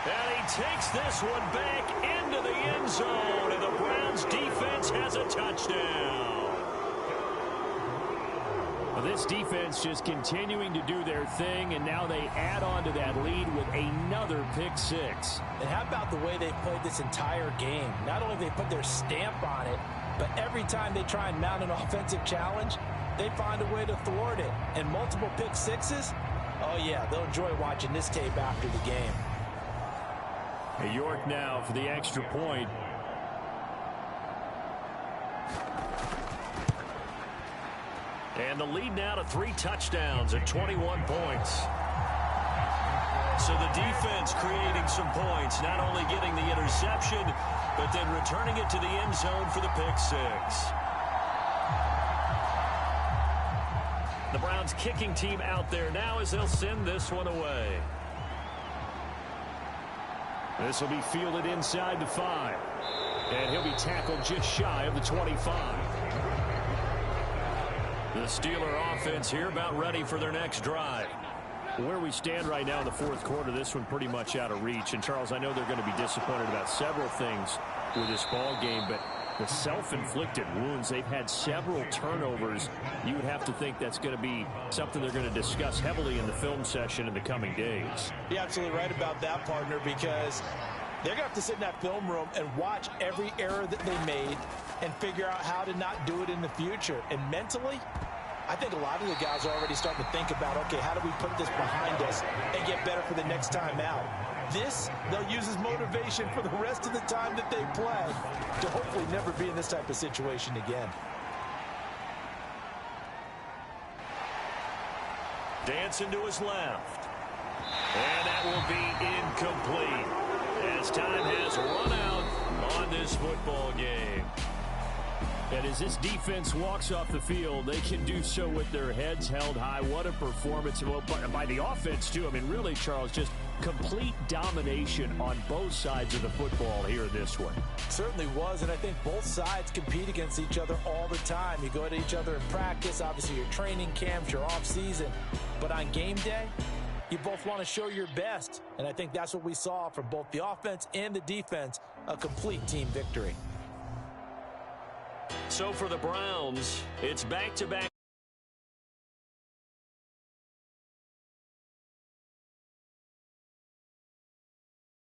[SPEAKER 7] And he takes this one back into the end zone, and the Browns defense has a touchdown.
[SPEAKER 4] Well, this defense just continuing to do their thing, and now they add on to that lead with another pick six.
[SPEAKER 5] And how about the way they played this entire game? Not only they put their stamp on it, but every time they try and mount an offensive challenge, they find a way to thwart it. And multiple pick sixes, oh yeah, they'll enjoy watching this tape after the game.
[SPEAKER 4] York now for the extra point.
[SPEAKER 7] And the lead now to 3 touchdowns at 21 points. So the defense creating some points, not only getting the interception, but then returning it to the end zone for the pick six. The Browns kicking team out there now as they'll send this one away.
[SPEAKER 4] This will be fielded inside the 5. And he'll be tackled just shy of the 25.
[SPEAKER 7] The Steeler offense here about ready for their next drive.
[SPEAKER 4] Where we stand right now in the fourth quarter, this one pretty much out of reach. And, Charles, I know they're going to be disappointed about several things with this ball game, but the self-inflicted wounds, they've had several turnovers. You would have to think that's going to be something they're going to discuss heavily in the film session in the coming days.
[SPEAKER 5] You're absolutely right about that, partner, because they're going to have to sit in that film room and watch every error that they made and figure out how to not do it in the future. And mentally, I think a lot of the guys are already starting to think about, okay, how do we put this behind us and get better for the next time out? This, they'll use as motivation for the rest of the time that they play to hopefully never be in this type of situation again.
[SPEAKER 7] Dancing to his left. And that will be incomplete as time has run out on this football game.
[SPEAKER 4] And as this defense walks off the field, they can do so with their heads held high. What a performance by the offense, too. I mean, really, Charles, just complete domination on both sides of the football here this one.
[SPEAKER 5] Certainly was, and I think both sides compete against each other all the time. You go at each other in practice, obviously your training camps, your off-season. But on game day, you both want to show your best. And I think that's what we saw from both the offense and the defense, a complete team victory.
[SPEAKER 7] So for the Browns, it's back-to-back